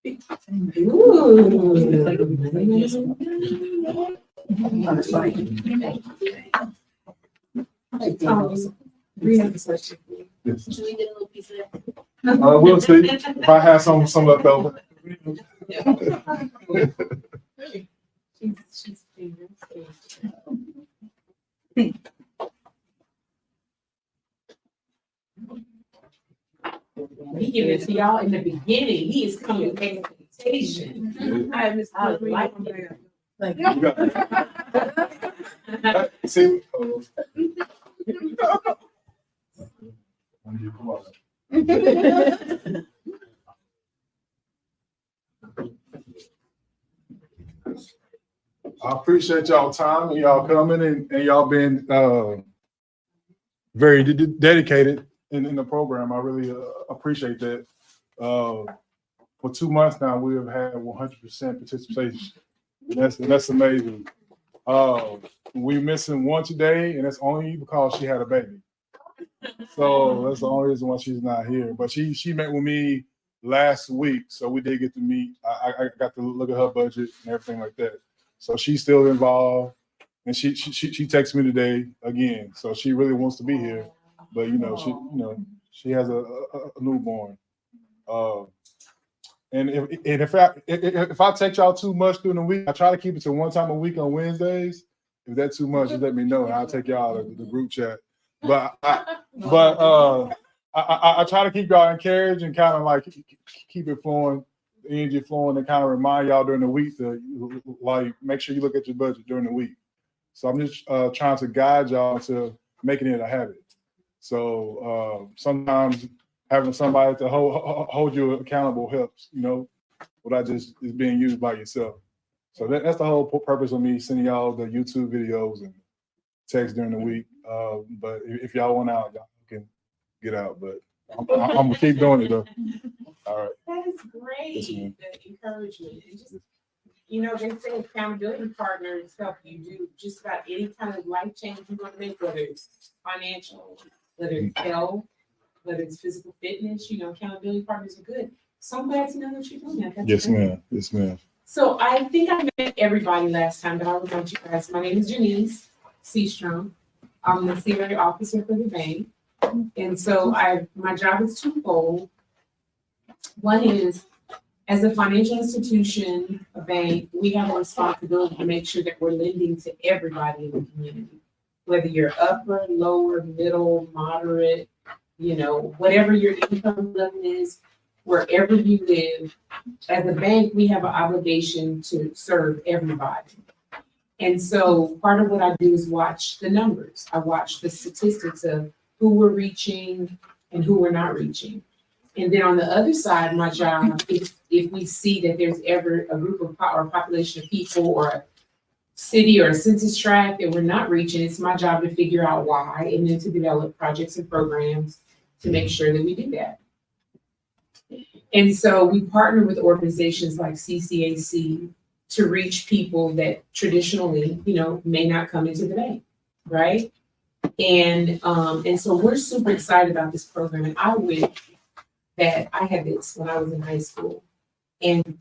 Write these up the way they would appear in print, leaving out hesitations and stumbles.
Yes. We'll see if I have some left over. He gave it to y'all in the beginning. He is coming with expectation. I like it. See. I appreciate y'all time and y'all coming and y'all being very dedicated in the program. I really appreciate that. For 2 months now, we have had 100% participation. That's amazing. We're missing one today, and that's only because she had a baby. So that's the only reason why she's not here. But she met with me last week, so we did get to meet. I got to look at her budget and everything like that. So she's still involved, and she texted me today again. So she really wants to be here, but she has a newborn. And if I text y'all too much during the week, I try to keep it to one time a week on Wednesdays. If that's too much, just let me know, and I'll take y'all to the group chat. But I try to keep y'all encouraged and kind of like keep it flowing, the energy flowing, and kind of remind y'all during the week to like make sure you look at your budget during the week. So I'm just trying to guide y'all to making it a habit. So sometimes having somebody to hold you accountable helps, without just being used by yourself. So that's the whole purpose of me sending y'all the YouTube videos and text during the week. But if y'all want out, y'all can get out. But I'm gonna keep doing it though. All right. That is great. The encouragement. And just, they say accountability partners help you do just about any kind of life change you want to make, whether it's financial, whether it's health, whether it's physical fitness. Accountability partners are good. So I'm glad to know that you're doing that. That's Yes, great. ma'am. Yes, ma'am. So I think I met everybody last time, but I'll remind you guys. My name is Janice Seastrom. I'm the senior officer for the bank. And so my job is twofold. One is, as a financial institution, a bank, we have a responsibility to make sure that we're lending to everybody in the community, whether you're upper, lower, middle, moderate, whatever your income level is, wherever you live. As a bank, we have an obligation to serve everybody. And so part of what I do is watch the numbers. I watch the statistics of who we're reaching and who we're not reaching. And then on the other side, my job, if we see that there's ever a group of or a population of people or a city or a census tract that we're not reaching, it's my job to figure out why and then to develop projects and programs to make sure that we do that. And so we partner with organizations like CCAC to reach people that traditionally, may not come into the bank, right? And so we're super excited about this program. And I wish that I had this when I was in high school and,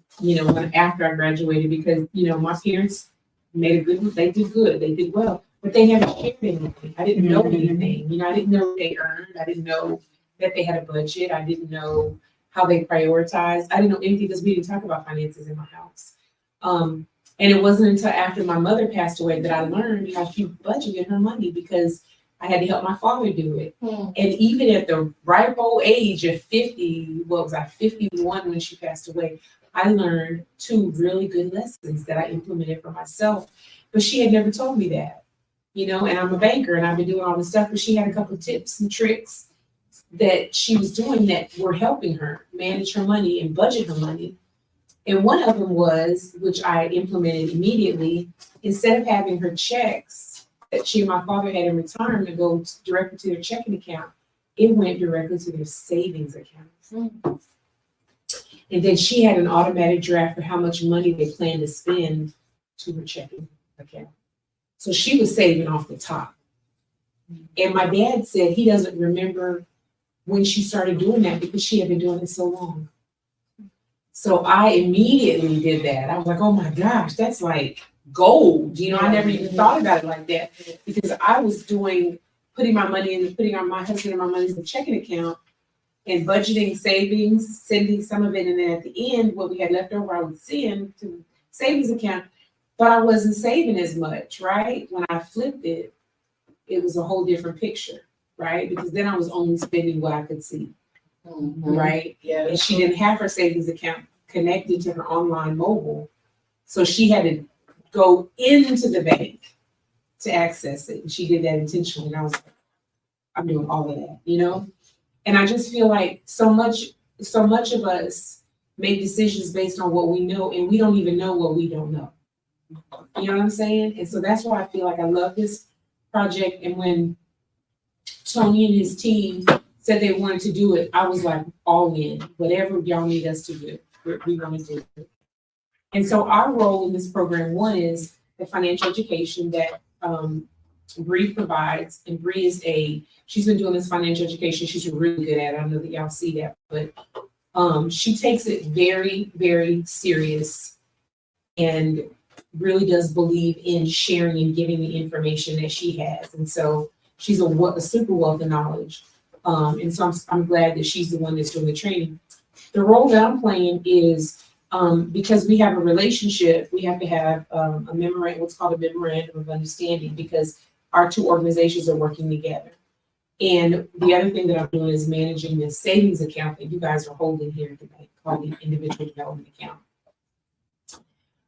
after I graduated, because, my parents they did good, they did well, but they never shared anything. I didn't know anything. I didn't know what they earned. I didn't know that they had a budget. I didn't know how they prioritized. I didn't know anything because we didn't talk about finances in my house. And it wasn't until after my mother passed away that I learned how she budgeted her money because I had to help my father do it. And even at the ripe old age of 50, 51 when she passed away, I learned 2 really good lessons that I implemented for myself. But she had never told me that, and I'm a banker and I've been doing all this stuff, but she had a couple of tips and tricks that she was doing that were helping her manage her money and budget her money. And one of them was, which I implemented immediately, instead of having her checks that she and my father had in retirement go directly to their checking account, it went directly to their savings account. And then she had an automatic draft for how much money they planned to spend to her checking account. So she was saving off the top. And my dad said he doesn't remember when she started doing that because she had been doing it so long. So I immediately did that. I was like, oh my gosh, that's like gold. You know, I never even thought about it like that because I was putting my money in, putting on my husband and my money in the checking account and budgeting savings, sending some of it. And then at the end, what we had left over, I would send to savings account, but I wasn't saving as much, right? When I flipped it, it was a whole different picture, right? Because then I was only spending what I could see, right? Yeah. And she didn't have her savings account connected to her online mobile. So she had to go into the bank to access it. And she did that intentionally. And I was like, I'm doing all of that, you know? And I just feel like so much of us make decisions based on what we know, and we don't even know what we don't know. You know what I'm saying? And so that's why I feel like I love this project. And when Tony and his team said they wanted to do it, I was like, all in, whatever y'all need us to do, we want to do it. And so our role in this program, one is the financial education that Bree provides. And Bree she's been doing this financial education. She's really good at it. I know that y'all see that, but she takes it very, very serious and really does believe in sharing and giving the information that she has. And so she's a super wealth of knowledge. And so I'm glad that she's the one that's doing the training. The role that I'm playing is because we have a relationship, we have to have a memorandum, what's called a memorandum of understanding, because our two organizations are working together. And the other thing that I'm doing is managing the savings account that you guys are holding here at the bank, called the individual development account.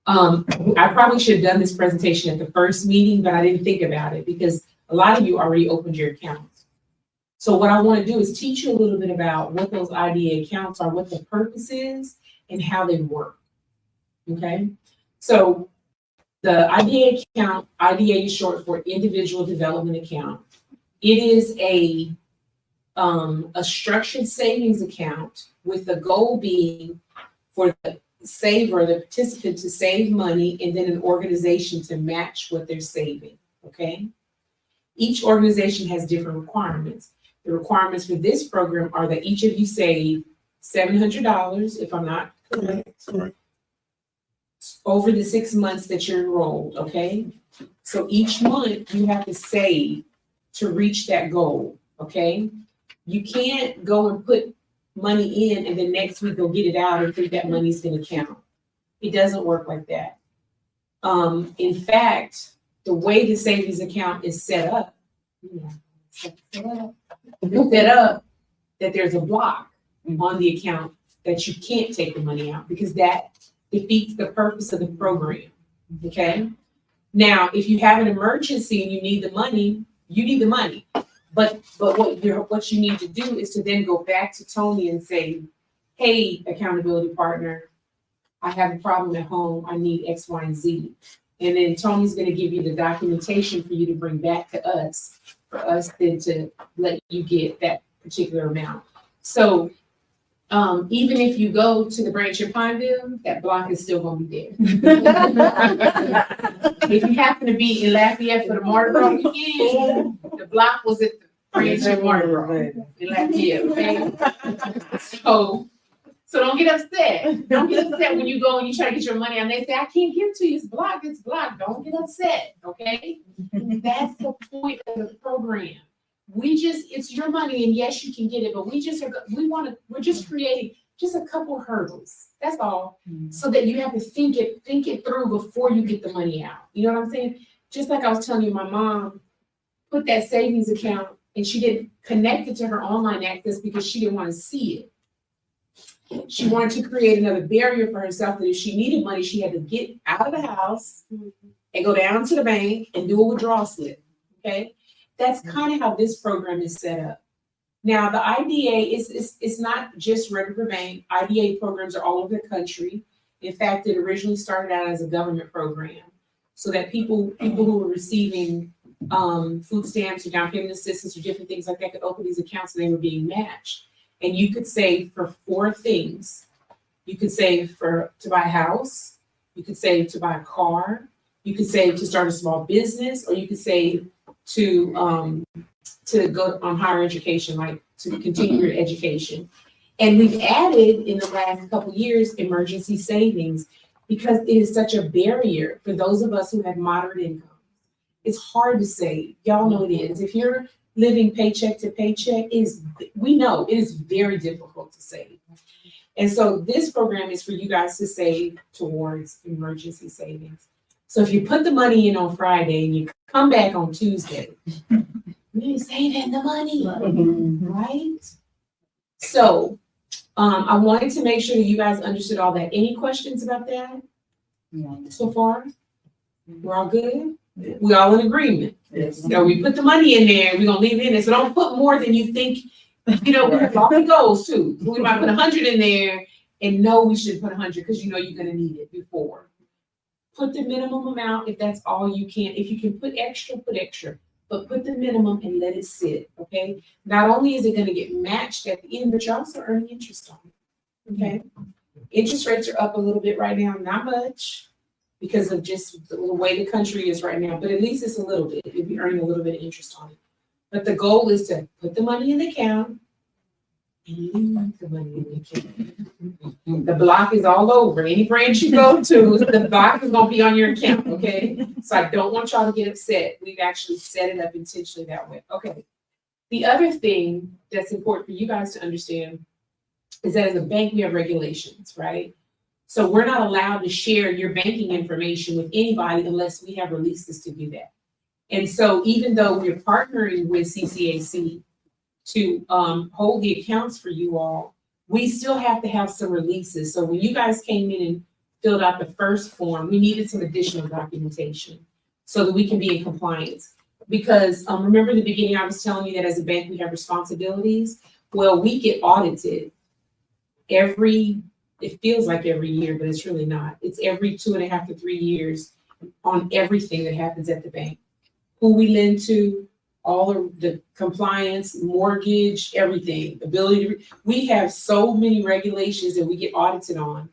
I probably should have done this presentation at the first meeting, but I didn't think about it because a lot of you already opened your accounts. So what I want to do is teach you a little bit about what those IDA accounts are, what the purpose is, and how they work. Okay, so the IDA account, IDA is short for individual development account. It is a structured savings account with the goal being for the saver, the participant, to save money, and then an organization to match what they're saving. Okay, each organization has different requirements. The requirements for this program are that each of you save $700, if I'm not correct, over the 6 months that you're enrolled. Okay, so each month you have to save to reach that goal. Okay, you can't go and put money in and then next week go get it out and think that money's going to count. It doesn't work like that. In fact, the way the savings account is set up, that there's a block on the account that you can't take the money out because that defeats the purpose of the program. Okay. Now, if you have an emergency and you need the money, you need the money. But what you need to do is to then go back to Tony and say, hey, accountability partner, I have a problem at home. I need X, Y, and Z. And then Tony's going to give you the documentation for you to bring back to us, for us then to let you get that particular amount. So even if you go to the branch in Pineville, that block is still going to be there. If you happen to be in Lafayette for the Mardi Gras weekend, the block was at the branch in Mardi Gras in Lafayette. Okay? So don't get upset. Don't get upset when you go and you try to get your money and they say, I can't give it to you. It's blocked. It's blocked. Don't get upset. Okay? That's the point of the program. It's your money, and yes, you can get it, but we're just creating just a couple hurdles. That's all. So that you have to think it through before you get the money out. You know what I'm saying? Just like I was telling you, my mom put that savings account and she didn't connect it to her online access because she didn't want to see it. She wanted to create another barrier for herself that if she needed money, she had to get out of the house and go down to the bank and do a withdrawal slip. Okay? That's kind of how this program is set up. Now, the IDA is not just regular bank. IDA programs are all over the country. In fact, it originally started out as a government program so that people who were receiving food stamps or down payment assistance or different things like that could open these accounts and they were being matched. And you could save for 4 things. You could save to buy a house. You could save to buy a car. You could save to start a small business, or you could save to go on higher education, like to continue your education. And we've added in the last couple of years emergency savings because it is such a barrier for those of us who have moderate income. It's hard to save. Y'all know it is. If you're living paycheck to paycheck, we know it is very difficult to save. And so this program is for you guys to save towards emergency savings. So if you put the money in on Friday and you come back on Tuesday, you're saving the money, right? So I wanted to make sure that you guys understood all that. Any questions about that so far? We're all good? We all in agreement? Yes. So we put the money in there, we're gonna leave it in there. So don't put more than you think. We have lofty goals too. We might put 100 in there and know we should put 100 because you know you're gonna need it before. Put the minimum amount if that's all you can. If you can put extra, put extra. But put the minimum and let it sit, okay? Not only is it gonna get matched at the end, but you're also earning interest on it, okay? Interest rates are up a little bit right now, not much, because of just the way the country is right now, but at least it's a little bit. You'll be earning a little bit of interest on it. But the goal is to put the money in the account and leave the money in the account. The block is all over. Any branch you go to, the block is gonna be on your account, okay? So I don't want y'all to get upset. We've actually set it up intentionally that way. Okay. The other thing that's important for you guys to understand is that as a bank, we have regulations, right? So we're not allowed to share your banking information with anybody unless we have releases to do that. And so even though we're partnering with CCAC to hold the accounts for you all, we still have to have some releases. So when you guys came in and filled out the first form, we needed some additional documentation so that we can be in compliance. Because remember in the beginning, I was telling you that as a bank, we have responsibilities. Well, we get audited it feels like every year, but it's really not. It's every 2.5 to 3 years on everything that happens at the bank. Who we lend to, all of the compliance, mortgage, everything, ability to, we have so many regulations that we get audited on.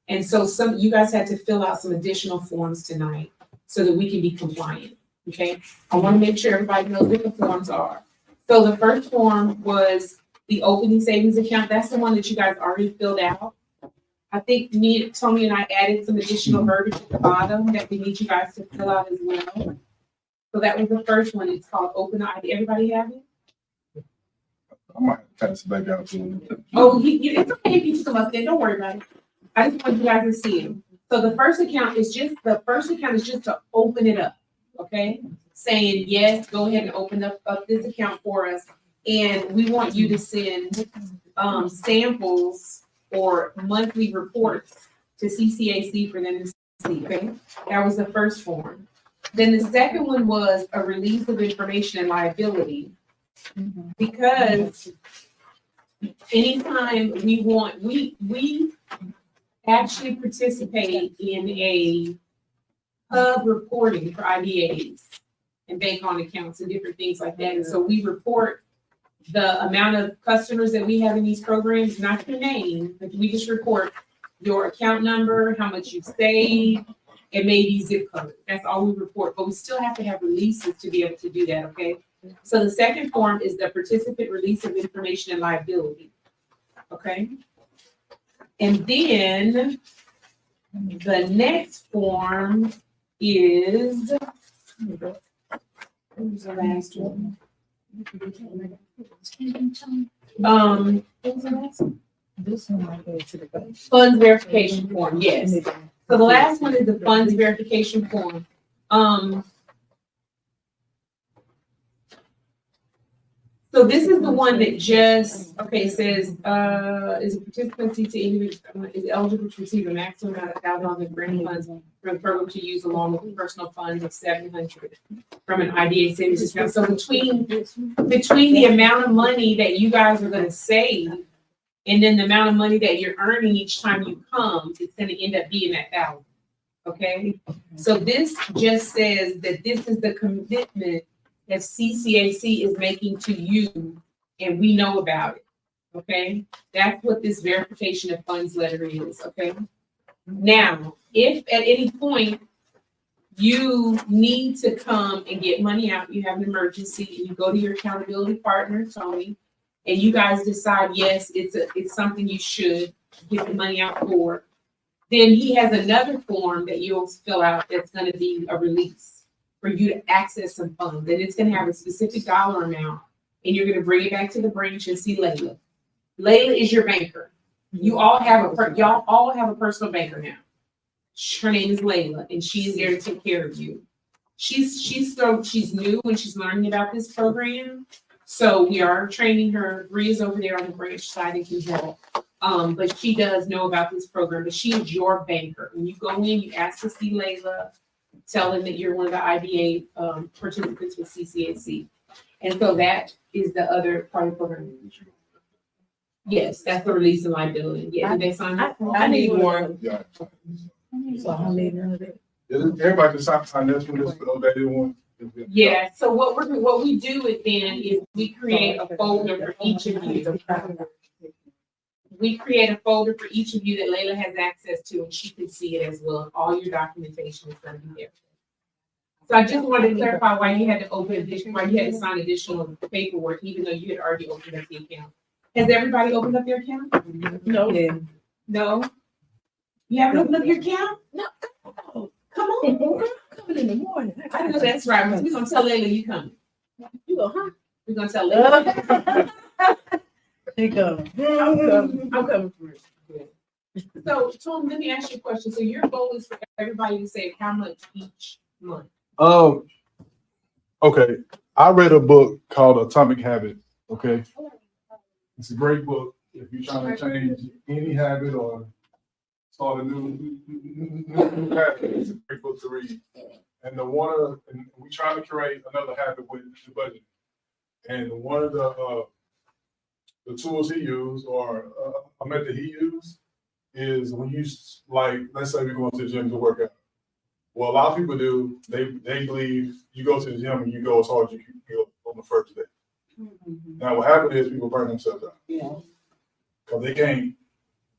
And so you guys had to fill out some additional forms tonight so that we can be compliant, okay? I wanna make sure everybody knows what the forms are. So the first form was the opening savings account. That's the one that you guys already filled out. I think Tony and I added some additional verbiage at the bottom that we need you guys to fill out as well. So that was the first one. It's called Open ID. Everybody have it? I might pass it back out to him. Oh, it's okay if you just come up there. Don't worry about it. I just want you guys to see him. So the first account is just to open it up, okay? Saying, yes, go ahead and open up this account for us. And we want you to send samples or monthly reports to CCAC for them to see, okay? That was the first form. Then the second one was a release of information and liability. Because anytime we actually participate in a hub reporting for IBAs and bank on accounts and different things like that. And so we report the amount of customers that we have in these programs, not your name, but we just report your account number, how much you saved, and maybe zip code. That's all we report, but we still have to have releases to be able to do that, okay? So the second form is the participant release of information and liability, okay? And then the next form is, what was the last one? Funds verification form, yes. So the last one is the funds verification form. So this is the one that just, says, is a participant is eligible to receive a maximum amount of $1,000 in grant funds from the program to use along with personal funds of $700 from an IDA savings account. So between the amount of money that you guys are gonna save and then the amount of money that you're earning each time you come, it's gonna end up being that $1,000, okay? So this just says that this is the commitment that CCAC is making to you, and we know about it, okay? That's what this verification of funds letter is, okay? Now, if at any point you need to come and get money out, you have an emergency, and you go to your accountability partner, Tony, and you guys decide, yes, it's something you should get the money out for, then he has another form that you'll fill out that's gonna be a release for you to access some funds, and it's gonna have a specific dollar amount, and you're gonna bring it back to the branch and see Layla. Layla is your banker. Y'all all have a personal banker now. Her name is Layla, and she's there to take care of you. She's new and she's learning about this program, so we are training her. Bree is over there on the branch side and can help. But she does know about this program, but she is your banker. When you go in, you ask to see Layla, tell them that you're one of the IBA participants with CCAC. And so that is the other part of the program. Yes, that's the release of liability. Yeah, did they sign up? I need one. Yeah. So I don't need none of that. Everybody just sign this one, this updated one. Yeah, so what we do with then is we create a folder for each of you. We create a folder for each of you that Layla has access to, and she can see it as well. All your documentation is gonna be there. So I just wanted to clarify why you had to why you had to sign additional paperwork, even though you had already opened up the account. Has everybody opened up their account? No. Yeah. No? You haven't opened up your account? No. Come on. Coming in the morning. I know that's right. We're gonna tell Layla you coming. You go, huh? We're gonna tell Layla. She coming. I'm coming for it. So, Tom, let me ask you a question. So your goal is for everybody to save how much each month? Okay. I read a book called Atomic Habits. Okay. It's a great book if you're trying to change any habit or start a new habit. It's a great book to read. And we trying to create another habit with the budget. And one of the tools he used, or a method he used, is when you, like, let's say we're going to the gym to work out. Well, a lot of people do, they believe you go to the gym and you go as hard as you can go on the first day. Mm-hmm. Now, what happens is people burn themselves out. Yeah. Because they can't,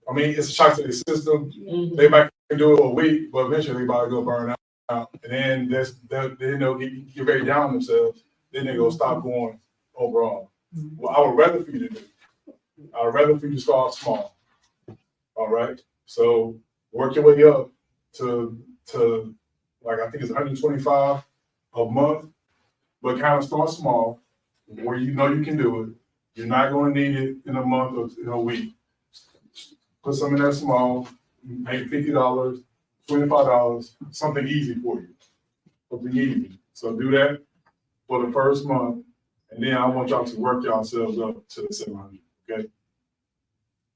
I mean, it's a shock to the system. Mm-hmm. They might do it a week, but eventually they probably go burn out. And then they'll get very down on themselves. Then they go stop going overall. Mm-hmm. Well, I would rather for you to do. I would rather for you to start small. All right. So work your way up to like, I think it's 125 a month, but kind of start small where you know you can do it. You're not going to need it in a month or in a week. Put something that's small, make $50, $25, something easy for you. Something easy. So do that for the first month, and then I want y'all to work yourselves up to the 700. Okay.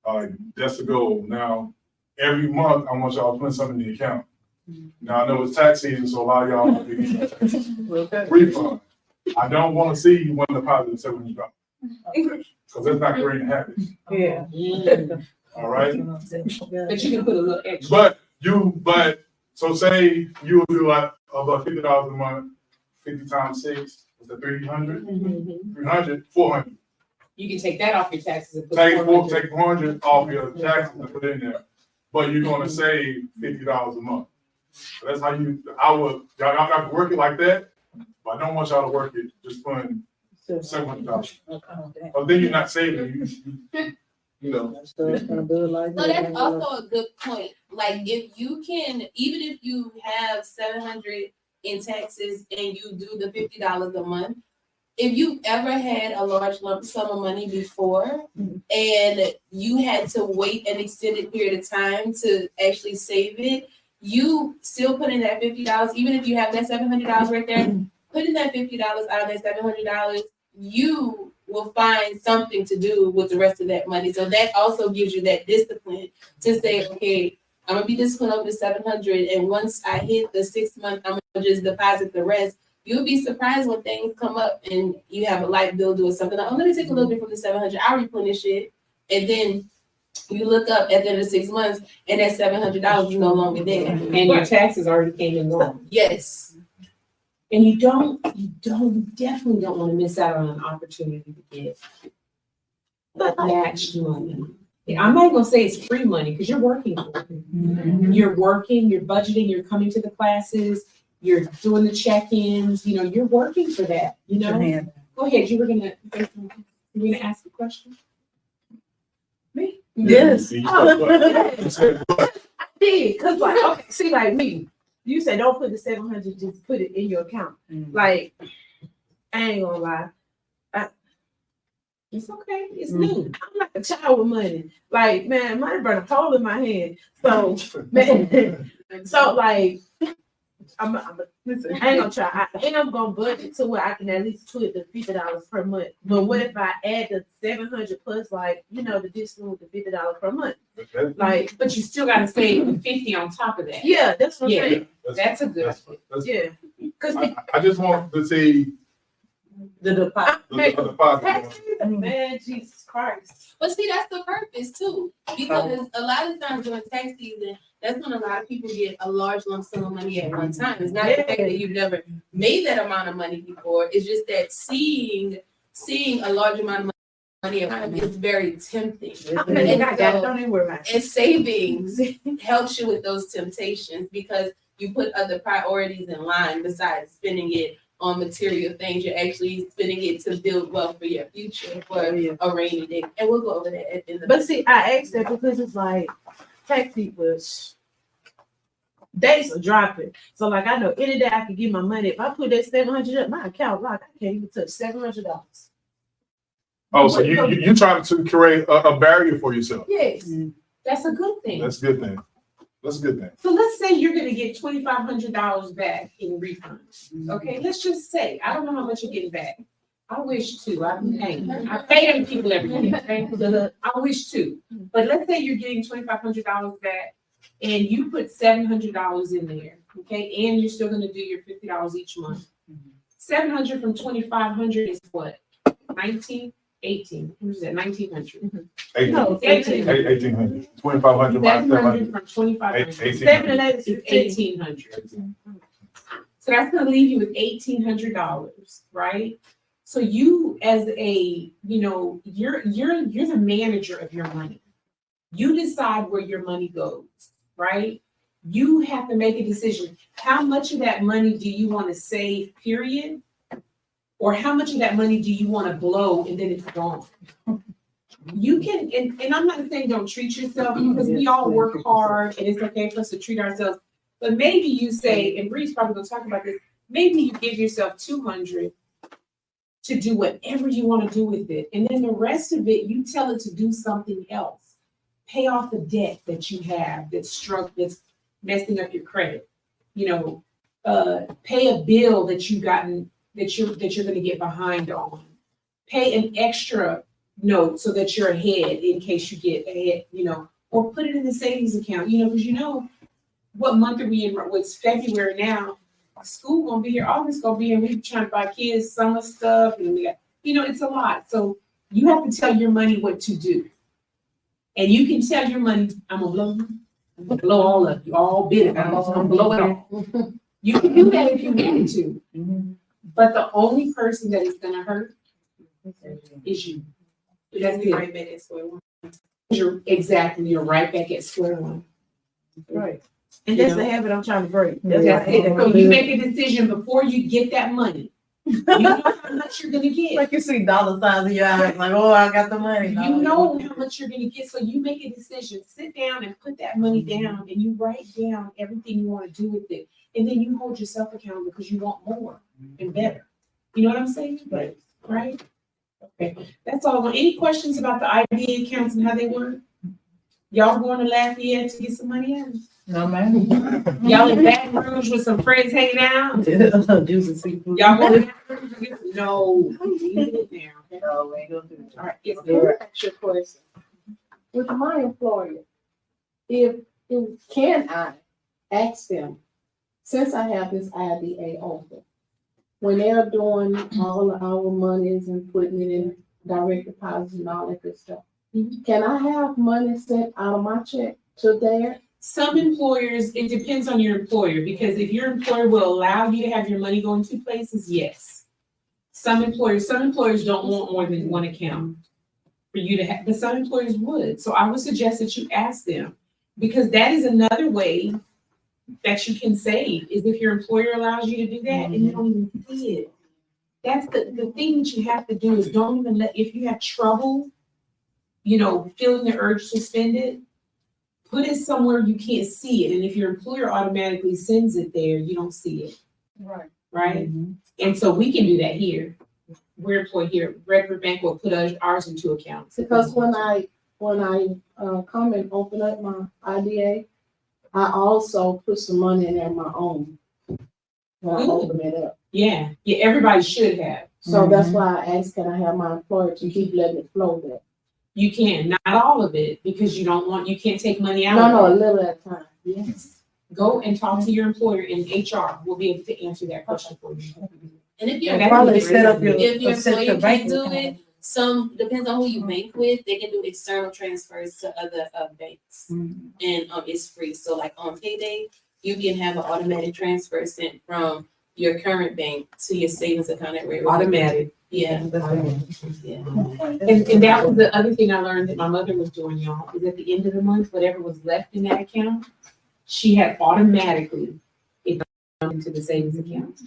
All right, that's the goal. Now, every month I want y'all to put something in the account. Now I know it's tax season, so a lot of y'all get refund. I don't want to see you win the positive $700 because that's not creating habits. Yeah. All right. But you can put a little extra. But so say you will do like about $50 a month, 50 times 6 is the 300, 300, 400. You can take that off your taxes and put take 400 off your taxes and put it in there. But you're going to save $50 a month. So that's how y'all got to work it like that. But I don't want y'all to work it just putting $700. But then you're not saving. You know. So that's also a good point. Like if you can, even if you have 700 in taxes and you do the $50 a month, if you've ever had a large lump sum of money before and you had to wait an extended period of time to actually save it, you still put in that $50, even if you have that $700 right there, putting that $50 out of that $700, you will find something to do with the rest of that money. So that also gives you that discipline to say, okay, I'm gonna be disciplined over the 700, and once I hit the 6 month, I'm gonna just deposit the rest. You'll be surprised when things come up and you have a light bill doing something like, oh, let me take a little bit from the 700, I'll replenish it, and then you look up at the end of 6 months and that $700 is no longer there. And your taxes already came in normal. Yes. And you definitely don't want to miss out on an opportunity to get matched money. I'm not gonna say it's free money because you're working for it. Mm-hmm. You're working, you're budgeting, you're coming to the classes, you're doing the check-ins, you're working for that, Go ahead, you were gonna say something. You gonna ask a question? Me? Yes. You I said what? did, cause like, okay, see, like me, you said don't put the 700, just put it in your account. Like, I ain't gonna lie, It's okay. It's Mhm. new. I'm like a child with money. Like, man, money burn a hole in my hand. So, man, so like, listen, I ain't gonna try. I am gonna budget to where I can at least put the $50 per month. But what if I add the 700 plus, like, the additional with the $50 per month? Like, But you still gotta save the 50 on top of that. yeah, that's what I'm Yeah. saying. That's a good. That's- Yeah, because I just want to see the deposit. the deposit. Man, Jesus Christ. But see, that's the purpose too, because a lot of times during tax season, that's when a lot of people get a large lump sum of money at one time. It's not the fact that you've never made that amount of money before. It's just that seeing a large amount of money at one time is very tempting. Okay, I got it. Don't even worry about it. And savings helps you with those temptations because you put other priorities in line besides spending it on material things. You're actually spending it to build wealth for your future, for a rainy day. And we'll go over that at the end of But see, I asked that because it's like tax people, days are dropping. So like I know any day I can get my money. If I put that 700 up, my account locked. I can't even touch $700. Oh, so you trying to create a barrier for yourself. Yes. That's a good thing. That's a good thing. That's a good thing. So let's say you're gonna get $2,500 back in refunds. Okay, let's just say, I don't know how much you're getting back. I wish to. I pay them people every year. Okay? I wish to. But let's say you're getting $2,500 back and you put $700 in there. Okay, and you're still gonna do your $50 each month. 700 from 2,500 is what? 19, 18. What is that? 1,900. 1800. 2,500 minus 700 from 2,500. 7 and 8 Is 1,800. So that's gonna leave you with $1,800, right? So you, as a, you're the manager of your money. You decide where your money goes, right? You have to make a decision. How much of that money do you want to save, period? Or how much of that money do you want to blow and then it's gone? You can, and I'm not saying don't treat yourself because we all work hard and it's okay for us to treat ourselves. But maybe you say, and Bree's probably gonna talk about this, maybe you give yourself 200 to do whatever you want to do with it. And then the rest of it, you tell it to do something else. Pay off the debt that you have that's messing up your credit. Pay a bill that you've gotten that you're going to get behind on. Pay an extra note so that you're ahead in case you get ahead, or put it in the savings account, because what month are we in? It's February now. School gonna be here, August gonna be here. We trying to buy kids summer stuff, and we got, it's a lot. So you have to tell your money what to do, and you can tell your money, I'm gonna blow all of you, all bit of it. I'm gonna blow it all. You can do that if you want to, but the only person that is gonna hurt is you. That's the right back at square one. You're right back at square one. Right. And that's the habit I'm trying to break. That's That's why it. So you make a decision before you get that money. You know how much you're gonna get. like you see dollar signs in your eyes, like, oh, I got the money. You know how much you're gonna get, so you make a decision. Sit down and put that money down, and you write down everything you want to do with it, and then you hold yourself accountable because you want more and better. You know what I'm saying? Right? Okay. That's all. Any questions about the IBA accounts and how they work? Y'all going to Lafayette to get some money out? No, man. Y'all in Baton Rouge with some friends hanging out? Juice and seafood. Y'all going to Baton Rouge? No. Leave it there, okay? No, we ain't gonna do it. All right. Yes, Let me ask you a question. With my employer, can I ask them, since I have this IDA open, when they're doing all of our monies and putting it in direct deposits and all that good stuff, can I have money sent out of my check to there? Some employers, it depends on your employer, because if your employer will allow you to have your money go in two places, yes. Some employers don't want more than one account for you to have, but some employers would. So I would suggest that you ask them, because that is another way that you can save, is if your employer allows you to do that and you don't even see it. that's the thing that you have to do is don't even if you have trouble, feeling the urge to spend it, put it somewhere you can't see it. And if your employer automatically sends it there, you don't see it. Right. Right? And so we can do that here. We're employed here. Redwood Bank will put ours into accounts. Because when I come and open up my IDA, I also put some money in there of my own when I open it up. Yeah, everybody should have. So that's why I asked, can I have my employer to keep letting it flow there? You can, not all of it, because you can't take money out. No, of a it. little at a time. Yes. Go and talk to your employer, and HR will be able to answer that question for you. And if your Yeah, Probably that's set up your, if your set your employer bank can't do account. it, some depends on who you bank with. They can do external transfers to other banks, and it's free. So like on payday, you can have an automatic transfer sent from your current bank to your savings account at Redwood. Automatic. Yeah. Yeah. And that was the other thing I learned that my mother was doing, y'all, is at the end of the month, whatever was left in that account, she had automatically it into the savings account.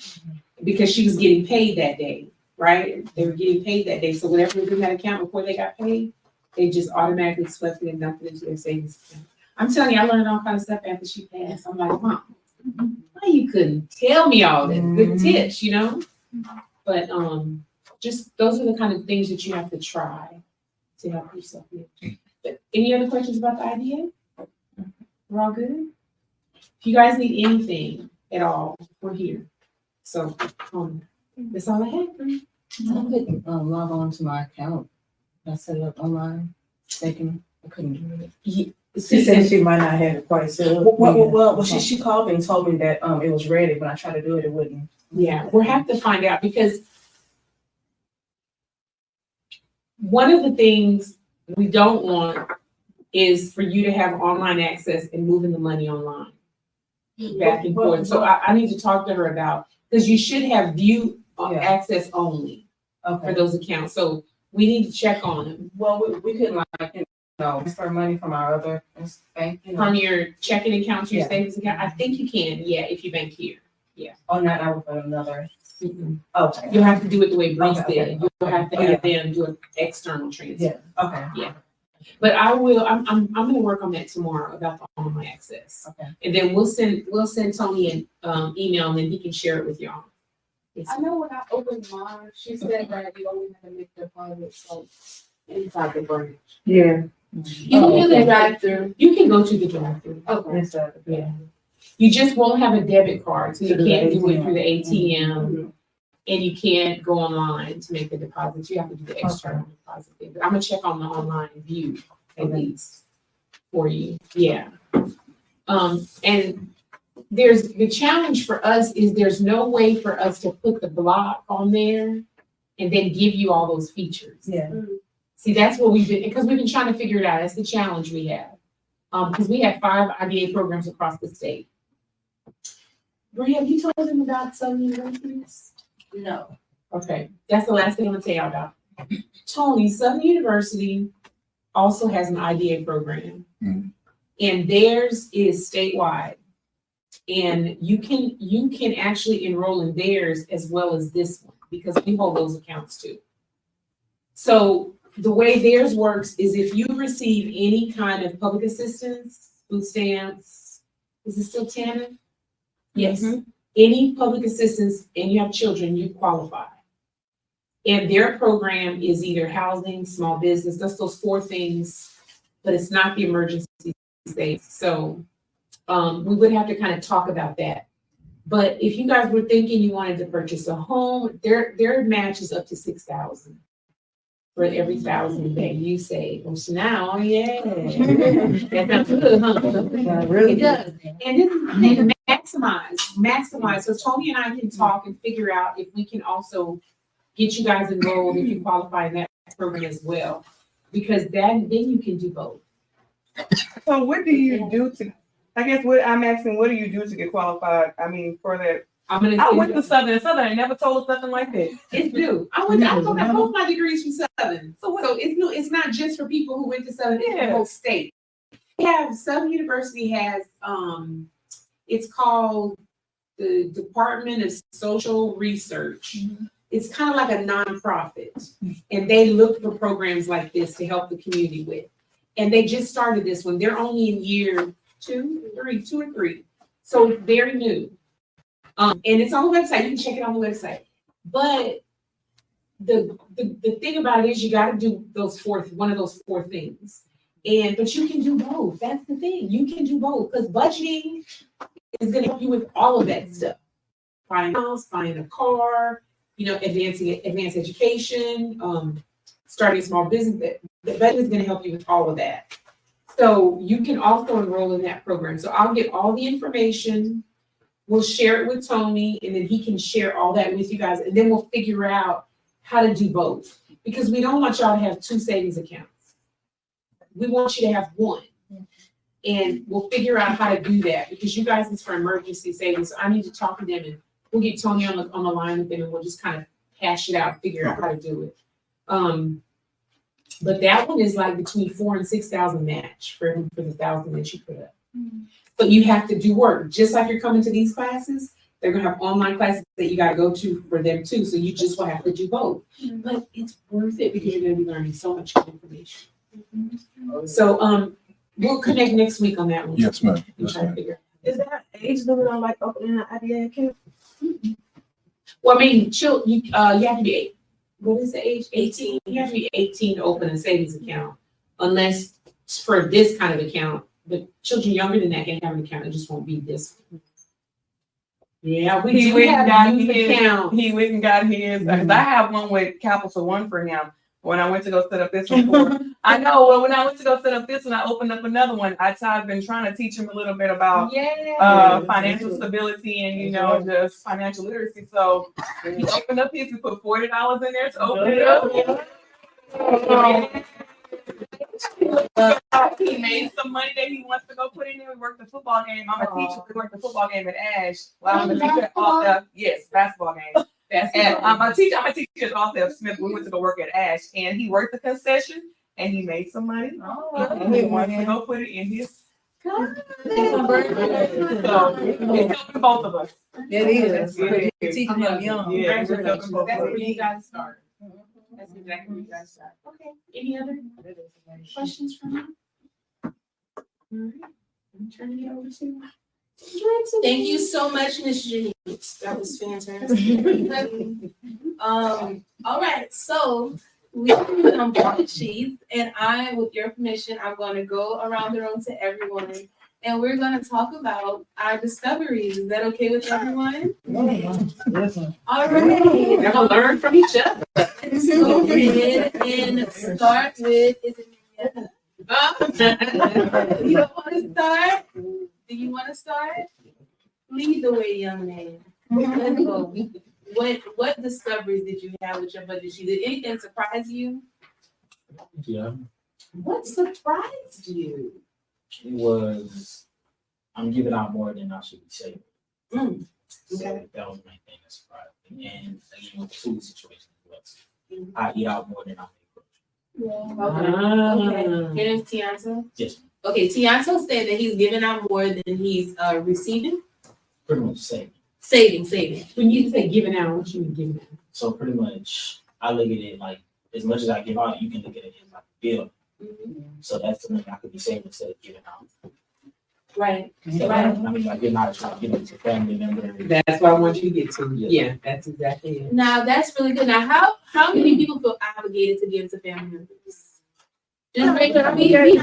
Because she was getting paid that day, right? They were getting paid that day. So whatever was in that account before they got paid, they just automatically swept it and dumped it into their savings account. I'm telling you, I learned all kind of stuff after she passed. I'm like, Mom, why you couldn't tell me all that? Good tips, But just those are the kind of things that you have to try to help yourself with. But any other questions about the idea? We're all good? If you guys need anything at all, we're here. So that's all I had for you. I couldn't log on to my account. I set it up online. I couldn't do it. She said she might not have it quite set up. Well, she called me and told me that it was ready. When I tried to do it, it wouldn't. Yeah, we'll have to find out because one of the things we don't want is for you to have online access and moving the money online back and forth. So I need to talk to her about, because you should have view access only for those accounts. So we need to check on them. Well, we couldn't transfer money from our other bank. From your checking account to your savings account. I think you can, if you bank here. Oh, not with another. Mm-mm. Okay. You'll have to do it the way Bree Okay, said. You'll have to have them do an external transfer. Yeah. Okay. But I will. I'm gonna work on that tomorrow about the online access. Okay. And then we'll send Tony an email, and then he can share it with y'all. I know when I opened mine, she said that you only had to make deposits inside the branch. Yeah. You can do the drive-through. You can go to the drive-through. Okay. Inside. Yeah. You just won't have a debit card, so you To the can't do it ATM. through the ATM, and you can't go online to make the deposits. You have to do the external deposit thing. But I'm gonna check on the online view at least for you. Yeah. And there's the challenge for us is there's no way for us to put the block on there and then give you all those features. Yeah. See, that's what we've been, because we've been trying to figure it out. That's the challenge we have. Because we have 5 IBA programs across the state. Bree, have you told them about Southern Universities? No. Okay, that's the last thing I'm gonna tell y'all about. Tony, Southern University also has an IDA program. And theirs is statewide. And you can actually enroll in theirs as well as this one, because we hold those accounts too. So the way theirs works is if you receive any kind of public assistance, food stamps, is it still TANF? Yes. Any public assistance and you have children, you qualify. And their program is either housing, small business, that's those 4 things, but it's not the emergency state. So we would have to kind of talk about that. But if you guys were thinking you wanted to purchase a home, their match is up to $6,000 for every $1,000 that you save. And so now, that's not good, huh? Not really. It does. And this is the thing, to maximize. So Tony and I can talk and figure out if we can also get you guys enrolled if you qualify in that program as well. Because then you can do both. So what do you do to, I guess what I'm asking, what do you do to get qualified? I mean, for that. I went to Southern. I never told us nothing like that. It's new. I got both my degrees from Southern. So it's new. It's not just for people who went to Southern, it's the whole state. Southern University has, it's called the Department of Social Research. It's kind of like a nonprofit, and they look for programs like this to help the community with. And they just started this one. They're only in year two or three, so it's very new. And it's on the website. You can check it on the website. But the thing about it is, you got to do one of those four things. But you can do both. That's the thing. You can do both because budgeting is going to help you with all of that stuff. Buying a house, buying a car, advanced education, starting a small business. The budget is going to help you with all of that. So you can also enroll in that program. So I'll get all the information. We'll share it with Tony, and then he can share all that with you guys. And then we'll figure out how to do both, because we don't want y'all to have two savings accounts. We want you to have one. And we'll figure out how to do that, because you guys is for emergency savings. So I need to talk to them, and we'll get Tony on the line with them, and we'll just kind of hash it out, figure out how to do it. But that one is like between 4,000 and 6,000 match for the 1,000 that you put up. But you have to do work, just like you're coming to these classes. They're gonna have online classes that you gotta go to for them too. So you just will have to do both. But it's worth it because you're gonna be learning so much good information. So we'll connect next week on that one. Yes, ma'am. And Yes, try to ma'am. figure. Is there an age limit on like opening an IDA account? Well, I mean, you have to be what is the age? 18. You have to be 18 to open a savings account, unless for this kind of account. But children younger than that can have an account. It just won't be this one. Yeah, we do have youth accounts. He went and got his. 'Cause I have one with Capital One for him. When I went to go set up this one for, I know. Well, when I went to go set up this one, I opened up another one. I've been trying to teach him a little bit about financial stability and just financial literacy. So he opened up his. We put $40 in there to open it up. He made some money that he wants to go put in there. We worked the football game. I'm a teacher. We worked the football game at Ash. Well, I'm a teacher at Off. Yes, basketball game. And I'm a teacher at Off Smith. We went to go work at Ash, and he worked the concession, and he made some money. And he wanted to go put it in his. So it's helping both of us. It is. Yeah. Teaching them young. Yeah, That's where you guys start. That's exactly where you guys start. Okay. Any other questions from you? All right. I'm turning it over to. Thank you so much, Ms. Janice. That was fantastic. All right, so we have some bond sheets, and with your permission, I'm going to go around the room to everyone, and we're going to talk about our discoveries. Is that okay with everyone? Listen. All right. We're gonna learn from each other. Let's go ahead and start with. Is it Marietta? You don't want to start? Do you want to start? Lead the way, young man. Let's go. What discoveries did you have with your budget sheet? Did anything surprise you? Yeah, What surprised you? it was, I'm giving out more than I should be saving. Mm, So okay. that was the main thing that surprised me. And again, with the food situation as well. I eat out more than I make. Okay. Here is Tianto. Yes, Okay, Tianto said that he's giving out more than he's receiving. pretty much saving. Saving. When you say giving out, what you mean giving out? So pretty much, I look at it like, as much as I give out, you can look at it as like a bill. So that's the money I could be saving instead of giving out. Right. So Right. I mean, like, you're not trying to give it to family members. That's what I want you to get to. Yeah. Yeah, that's exactly it. Now that's really good. Now, how many people feel obligated to give to family members? Just raise your hand.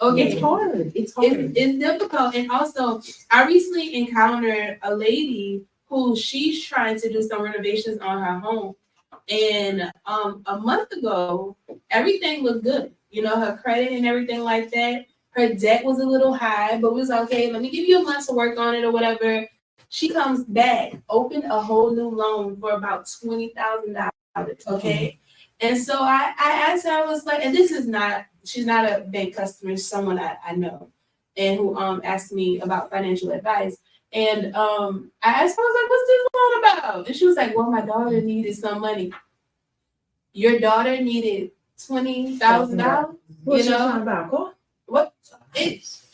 Okay. It's hard. It's hard. It's difficult, and also I recently encountered a lady who she's trying to do some renovations on her home, and a month ago everything looked good. Her credit and everything like that. Her debt was a little high, but was okay. Let me give you a month to work on it or whatever. She comes back, opened a whole new loan for about $20,000. Okay, and so I asked her. I was like, and she's not a bank customer, she's someone I know, and who asked me about financial advice. And I asked her, I was like, what's this loan about? And she was like, well, my daughter needed some money. Your daughter needed $20,000? What you talking about? Go. What? That's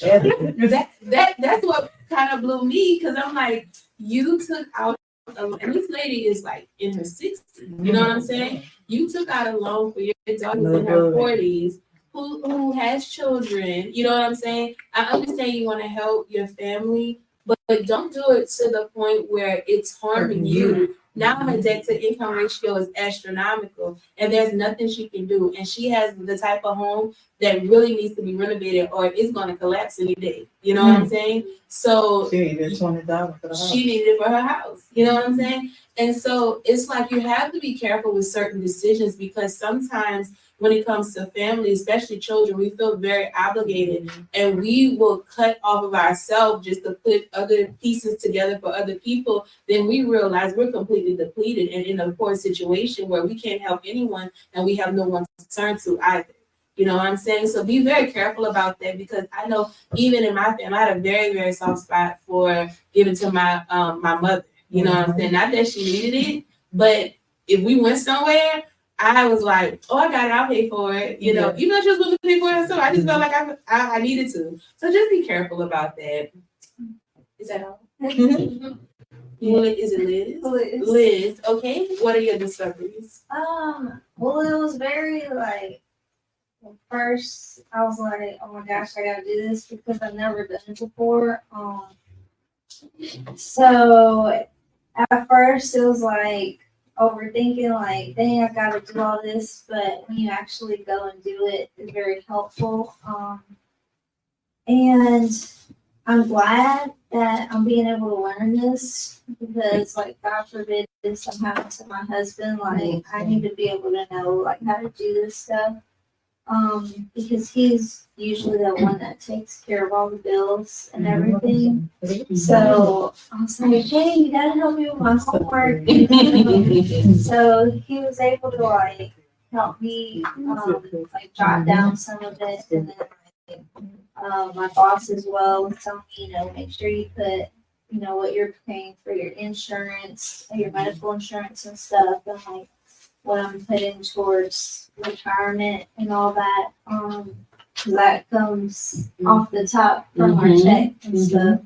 what kind of blew me, because I'm like, you took out and this lady is like in her 60s. You know what I'm saying? You took out a loan for your daughter who's in her 40s, who has children. You know what I'm saying? I understand you want to help your family, but don't do it to the point where it's harming you. Now her debt to income ratio is astronomical, and there's nothing she can do. And she has the type of home that really needs to be renovated, or it's going to collapse any day. You know what I'm saying? So She needed $20 for the house. she needed it for her house. You know what I'm saying? And so it's like you have to be careful with certain decisions, because sometimes when it comes to family, especially children, we feel very obligated, and we will cut off of ourselves just to put other pieces together for other people. Then we realize we're completely depleted and in a poor situation where we can't help anyone and we have no one to turn to either. You know what I'm saying? So be very careful about that, because I know even in my family, I had a very, very soft spot for giving to my my mother. You know what I'm saying? Not that she needed it, but if we went somewhere, I was like, oh, I got it, I'll pay for it. You know, even though she was willing to pay for it, so I just felt like I needed to. So just be careful about that. Is that all? Is it Liz? Liz, okay. What are your discoveries? Well, it was very like, first I was like, oh my gosh, I gotta do this because I've never done it before. So at first it was like overthinking, like, dang, I gotta do all this, but when you actually go and do it, it's very helpful. And I'm glad that I'm being able to learn this, because like, God forbid if something happens to my husband, like I need to be able to know like how to do this stuff. Because he's usually the one that takes care of all the bills and everything. So I was like, hey, you gotta help me with my homework. So he was able to like help me like jot down some of it, and then my boss as well was telling me, make sure you put, what you're paying for your insurance, your medical insurance and stuff, and like what I'm putting towards retirement and all that. That comes off the top from our check and stuff.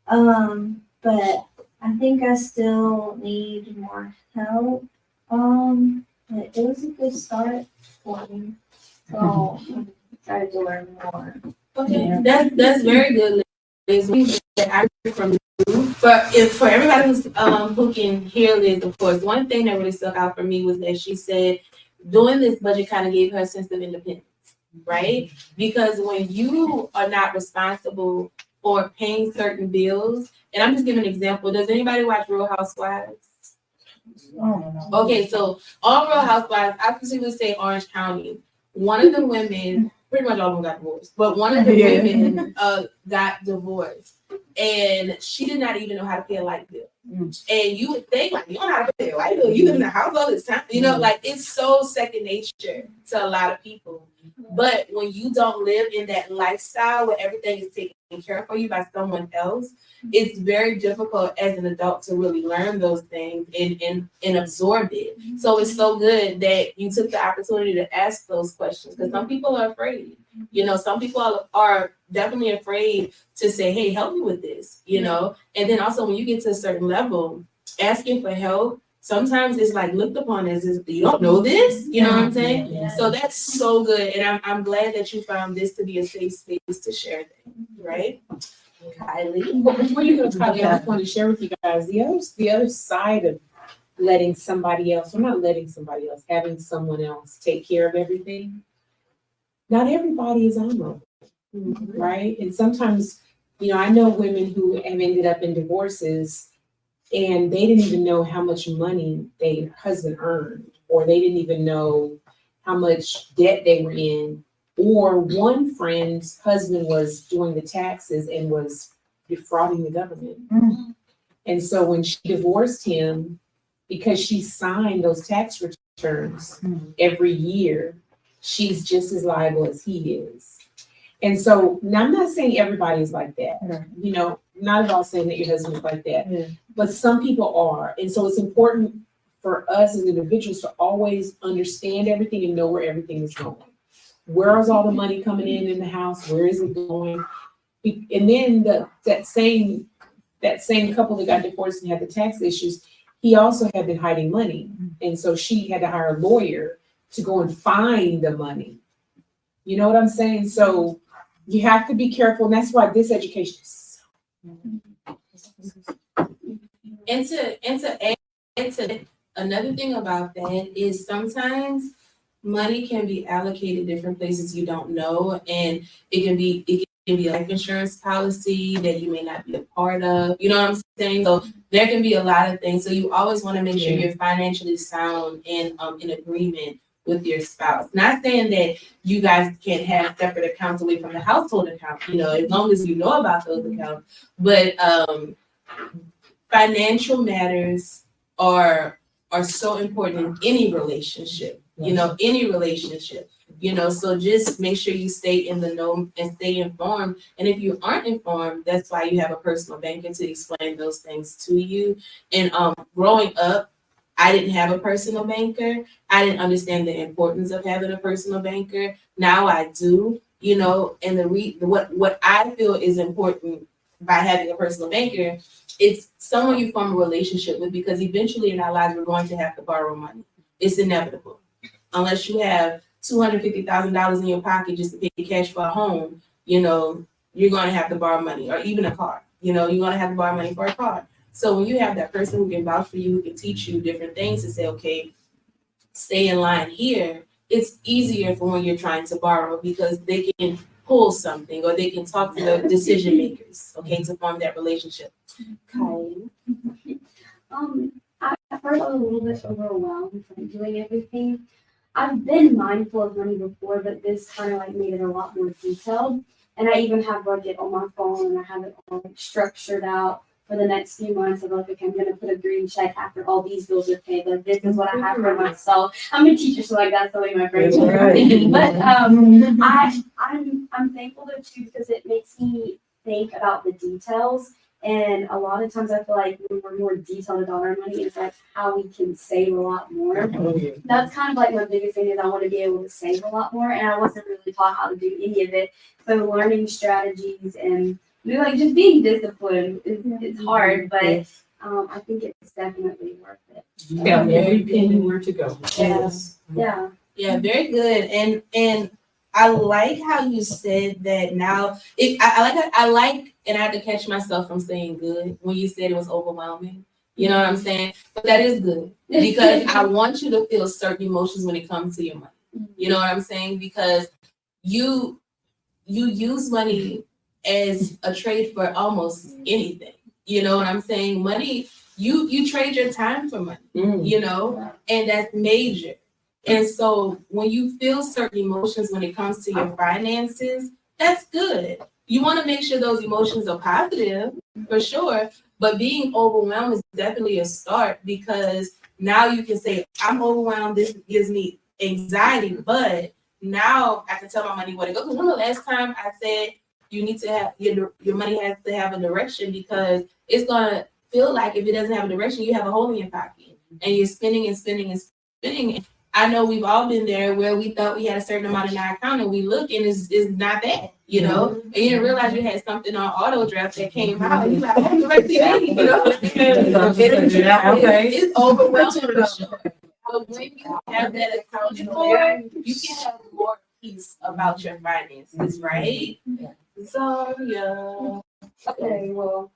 But I think I still need more help. But it was a good start for me. So I'm excited to learn more. Okay, that's very good, Liz. That I heard from you. For everybody who can hear Liz, of course, one thing that really stuck out for me was that she said doing this budget kind of gave her a sense of independence, right? Because when you are not responsible for paying certain bills, and I'm just giving an example. Does anybody watch Real Housewives? Okay, so all Real Housewives, I specifically say Orange County. One of the women, pretty much all of them got divorced, but one of the women got divorced, and she did not even know how to pay a light bill. And you would think, like, you don't know how to pay a light bill. You live in the house all this time. Like, it's so second nature to a lot of people. But when you don't live in that lifestyle where everything is taken care of for you by someone else, it's very difficult as an adult to really learn those things and absorb it. So it's so good that you took the opportunity to ask those questions, because some people are afraid. Some people are definitely afraid to say, hey, help me with this, And then also when you get to a certain level, asking for help, sometimes it's like looked upon as if you don't know this, you know what I'm saying? Yeah. So that's so good. And I'm glad that you found this to be a safe space to share things, right? Kylie. But before you go, Kylie, I just want to share with you guys the other side of letting somebody else, or not letting somebody else, having someone else take care of everything. Not everybody is honorable, right? And sometimes, I know women who have ended up in divorces and they didn't even know how much money their husband earned, or they didn't even know how much debt they were in. Or one friend's husband was doing the taxes and was defrauding the government. And so when she divorced him, because she signed those tax returns every year, she's just as liable as he is. And so now I'm not saying everybody's like that, not at all saying that your husband is like that, but some people are. And so it's important for us as individuals to always understand everything and know where everything is going. Where is all the money coming in the house? Where is it going? And then that same couple that got divorced and had the tax issues, he also had been hiding money. And so she had to hire a lawyer to go and find the money. You know what I'm saying? So you have to be careful. And that's why this education is And to add to that, another thing about that is sometimes money can be allocated different places you don't know, and it can be a life insurance policy that you may not be a part of. You know what I'm saying? So there can be a lot of things. So you always want to make sure you're financially sound and in agreement with your spouse. Not saying that you guys can't have separate accounts away from the household account, you know, as long as you know about those accounts. But financial matters are so important in any relationship, you know, any relationship, you know, so just make sure you stay in the know and stay informed. And if you aren't informed, that's why you have a personal banker to explain those things to you. And growing up, I didn't have a personal banker. I didn't understand the importance of having a personal banker. Now I do, you know, and what I feel is important by having a personal banker, it's someone you form a relationship with, because eventually in our lives we're going to have to borrow money. It's inevitable. Unless you have $250,000 in your pocket just to pay cash for a home, you know, you're going to have to borrow money, or even a car. You know, you're going to have to borrow money for a car. So when you have that person who can vouch for you, who can teach you different things to say, okay, stay in line here, it's easier for when you're trying to borrow, because they can pull something or they can talk to the decision makers, okay, to form that relationship. Kylie. At first I was a little bit overwhelmed from doing everything. I've been mindful of money before, but this kind of like made it a lot more detailed. And I even have budget on my phone, and I have it all like structured out for the next few months. I'm like, okay, I'm gonna put a green check after all these bills are paid. Like, this is what I have for myself. I'm a teacher, so like that's the way my brain works. But I'm thankful though too, because it makes me think about the details. And a lot of times I feel like when we're more detailed about our money, it's like how we can save a lot more. That's kind of like my biggest thing, is I want to be able to save a lot more, and I wasn't really taught how to do any of it. So learning strategies and like just being disciplined it's hard, but I think it's definitely worth it. yeah, every penny where to go. Yes. Yeah. Yeah, very good. And I like how you said that now. I like, and I had to catch myself from saying good when you said it was overwhelming. You know what I'm saying? But that is good, because I want you to feel certain emotions when it comes to your money. You know what I'm saying? Because you use money as a trade for almost anything. You know what I'm saying? Money, you trade your time for money, you know, and that's major. And so when you feel certain emotions when it comes to your finances, that's good. You want to make sure those emotions are positive, for sure. But being overwhelmed is definitely a start, because now you can say, I'm overwhelmed. This gives me anxiety, but now I can tell my money where to go. Because remember last time I said you need to have your money has to have a direction, because it's gonna feel like if it doesn't have a direction, you have a hole in your pocket and you're spending and spending and spending. I know we've all been there where we thought we had a certain amount in our account and we look and it's not that, you know, and you didn't realize you had something on auto draft that came out and you're like, oh, direct TV, you know, it's overwhelming for sure. But when you have that accounted for, you can have more peace about your finances, right? So, yeah. Okay, well,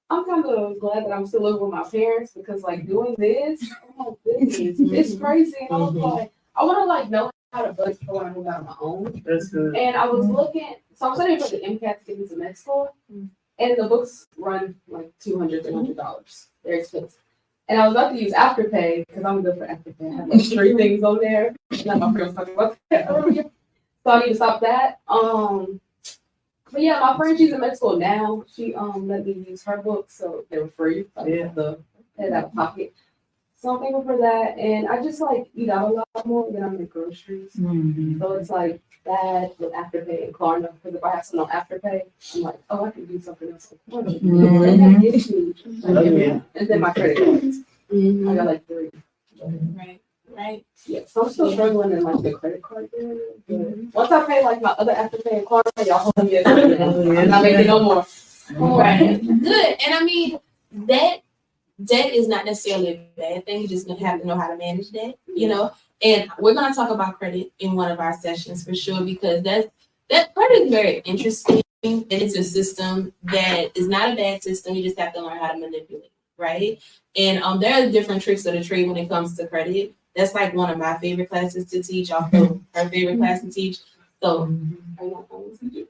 I'm kind of glad that I'm still living with my parents, because like doing this, oh my goodness, it's crazy. And I was like, I want to like know how to budget for when I move out on my own. That's good. And I was looking, so I'm studying for the MCAT to get into med school, and the books run like $200, $300. They're expensive. And I was about to use Afterpay, because I'm good for Afterpay. I have like 3 things on there. And my friend was talking about that earlier. So I need to stop that. But yeah, my friend, she's in med school now. She let me use her books, so they were free. So I didn't have to pay out of pocket. So I'm thankful for that. And I just like eat out a lot more than I'm in groceries. So it's like that with Afterpay and Klarna. Because if I have something on Afterpay, I'm like, oh, I can do something else with Klarna. And that gives me and then my credit cards. I got like 3. Right. Yeah, so I'm still struggling in like the credit card area. Once I pay like my other Afterpay and Klarna, y'all hold me. I'm not making no more. Right. Good. And I mean, debt is not necessarily a bad thing. You just have to know how to manage debt, you know. And we're gonna talk about credit in one of our sessions for sure, because that credit is very interesting, and it's a system that is not a bad system. You just have to learn how to manipulate, right? And there are different tricks of the trade when it comes to credit. That's like one of my favorite classes to teach. Also, her favorite class to teach. So,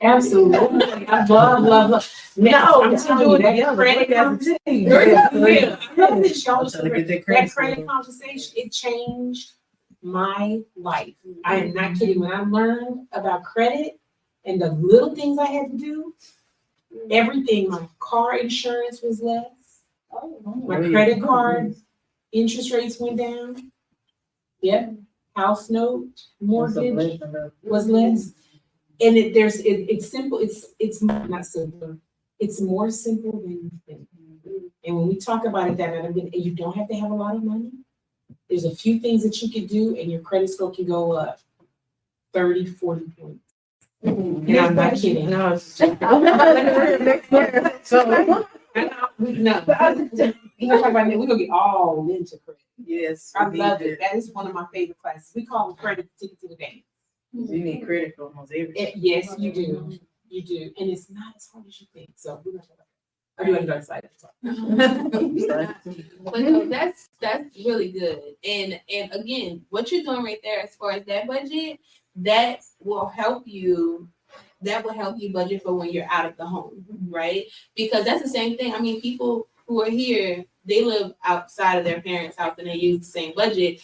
Absolutely. I love. No, I'm telling you, that credit conversation. Yeah, I love this, y'all. That credit conversation, it changed my life. I am not kidding. When I learned about credit and the little things I had to do, everything, my car insurance was less. My credit card interest rates went down. Yep. House note, mortgage was less. And it's simple. It's not simple. It's more simple than you think. And when we talk about it, that you don't have to have a lot of money. There's a few things that you can do, and your credit score can go up 30, 40 points. And I'm not kidding. No. We're gonna get all into credit. Yes. I love it. That is one of my favorite classes. We call it credit ticket to the bank. You need credit for almost everything. Yes, you do. You do. And it's not as hard as you think. So we're gonna talk about that. I do enjoy excited. But no, that's really good. And again, what you're doing right there as far as that budget, that will help you budget for when you're out of the home, right? Because that's the same thing. I mean, people who are here, they live outside of their parents' house and they use the same budget.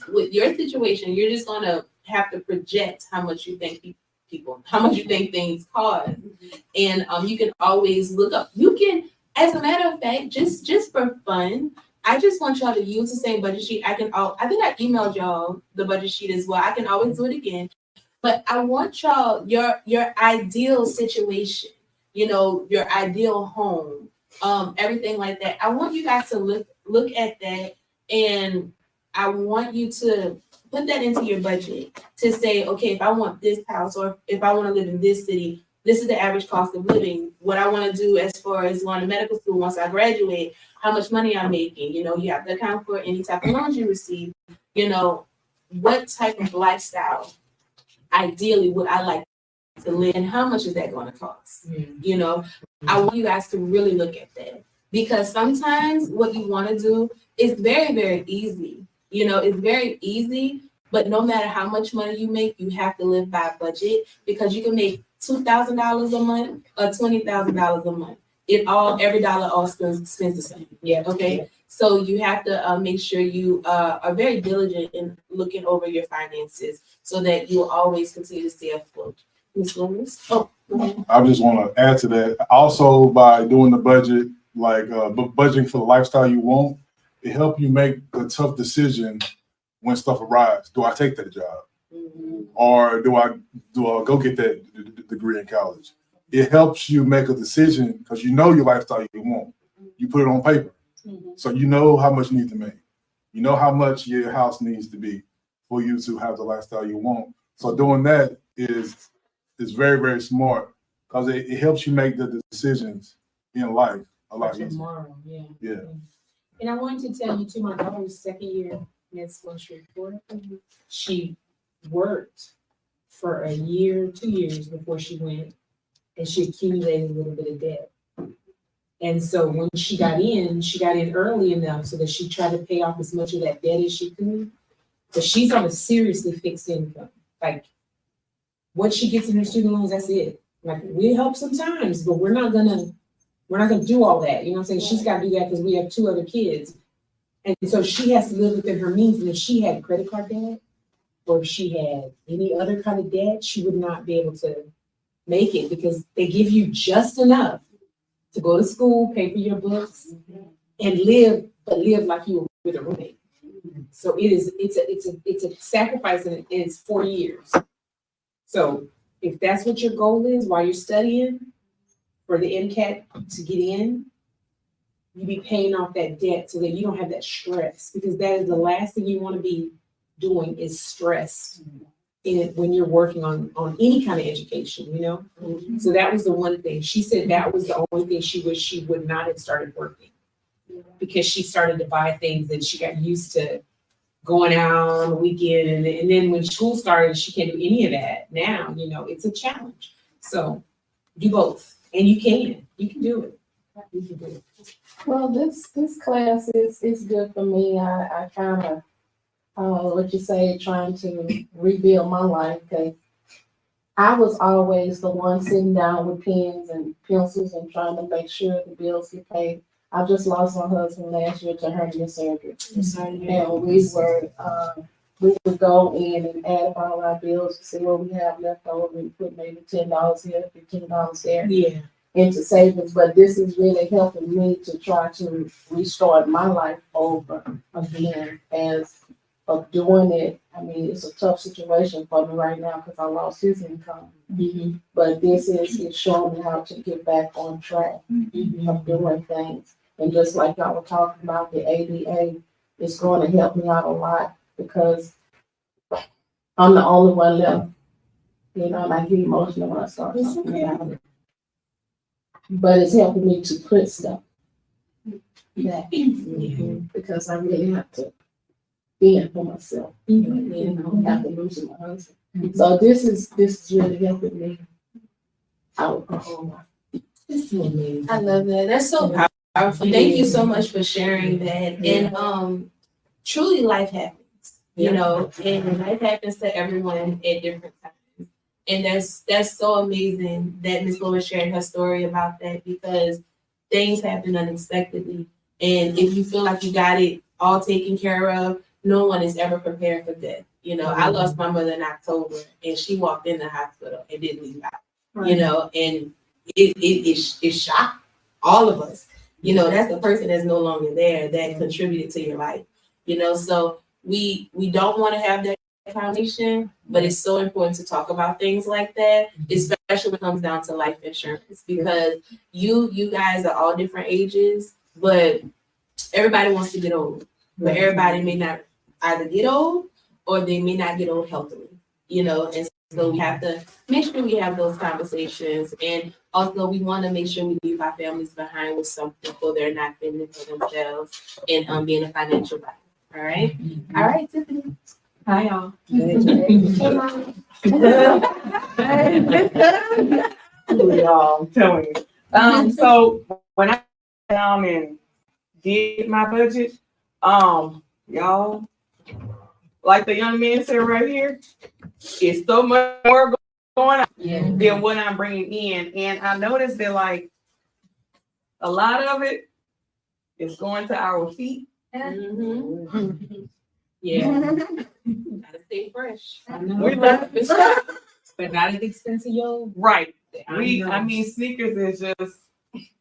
With your situation, you're just gonna have to project how much you think how much you think things cost. And you can always look up. You can, as a matter of fact, just for fun, I just want y'all to use the same budget sheet. I think I emailed y'all the budget sheet as well. I can always do it again. But I want y'all, your ideal situation, your ideal home, everything like that. I want you guys to look at that, and I want you to put that into your budget to say, okay, if I want this house, or if I want to live in this city, this is the average cost of living. What I want to do as far as going to medical school once I graduate, how much money I'm making. You have to account for any type of loans you receive. What type of lifestyle ideally would I like to live, and how much is that going to cost? I want you guys to really look at that, because sometimes what you want to do is very, very easy. It's very easy, but no matter how much money you make, you have to live by a budget, because you can make $2,000 a month or $20,000 a month. Every dollar all spends the same. Yeah. Okay. So you have to make sure you are very diligent in looking over your finances, so that you will always continue to stay afloat. Ms. Williams? Oh, okay. I just want to add to that. Also, by doing the budget, like budgeting for the lifestyle you want, it helps you make a tough decision when stuff arrives. Do I take that job, or do I go get that degree in college? It helps you make a decision, because your lifestyle you want. You put it on paper, so you know how much you need to make. You know how much your house needs to be for you to have the lifestyle you want. So doing that is very, very smart, because it helps you make the decisions in life a lot easier. Tomorrow, Yeah. And I wanted to tell you too, my daughter's second year med school in Shreveport. She worked for a year, 2 years before she went, and she accumulated a little bit of debt. And so when she got in early enough so that she tried to pay off as much of that debt as she could. But she's on a seriously fixed income. Like, what she gets in her student loans, that's it. Like, we help sometimes, but we're not gonna do all that. You know what I'm saying? She's got to do that because we have 2 other kids. And so she has to live within her means. And if she had credit card debt, or if she had any other kind of debt, she would not be able to make it, because they give you just enough to go to school, pay for your books, and live like you were with a roommate. So it's a sacrifice, and it's 4 years. So if that's what your goal is while you're studying for the MCAT to get in, you be paying off that debt so that you don't have that stress, because that is the last thing you want to be doing, is stressed when you're working on any kind of education, So that was the one thing. She said that was the only thing she wished she would not have started working. because she started to buy things and she got used to going out on the weekend. And then when school started, she can't do any of that. Now, it's a challenge. So do both. And you can do it. You can do it. Well, this class is good for me. I kind of, what you say, trying to rebuild my life, because I was always the one sitting down with pens and pencils and trying to make sure the bills get paid. I just lost my husband last year to hernia surgery. And we would go in and add up all our bills to see what we have left over and put maybe $10 here, $15 there. Yeah. Into savings, but this is really helping me to try to restart my life over again. As of doing it, I mean, it's a tough situation for me right now because I lost his income. But this is showing me how to get back on track of doing things. And just like y'all were talking about, the ADA is going to help me out a lot because I'm the only one left. And I get emotional when I start talking about it. But it's helping me to put stuff back because I really have to be in for myself. Have to lose my husband. So this is really helping me out. I love that. That's so powerful. Thank you so much for sharing that. And truly life happens, and life happens to everyone at different times. And that's so amazing that Miss Lois shared her story about that, because things happen unexpectedly. And if you feel like you got it all taken care of, no one is ever prepared for death. I lost my mother in October and she walked in the hospital and didn't leave out, and it shocked all of us. That's the person that's no longer there that contributed to your life, so we don't want to have that foundation, but it's so important to talk about things like that, especially when it comes down to life insurance, because you guys are all different ages, but everybody wants to get old, but everybody may not either get old or they may not get old healthily, and so we have to make sure we have those conversations. And also we want to make sure we leave our families behind with something so they're not fending for themselves and being a financial buyer. All right, Tiffany. Hi, y'all. Y'all, I'm telling you. So when I sat down and did my budget, y'all, like the young man said right here, it's so much more going on than what I'm bringing in. And I noticed that like a lot of it is going to our feet. Gotta stay fresh. I know. We love it. But not at the expense of your Right. I mean, sneakers is just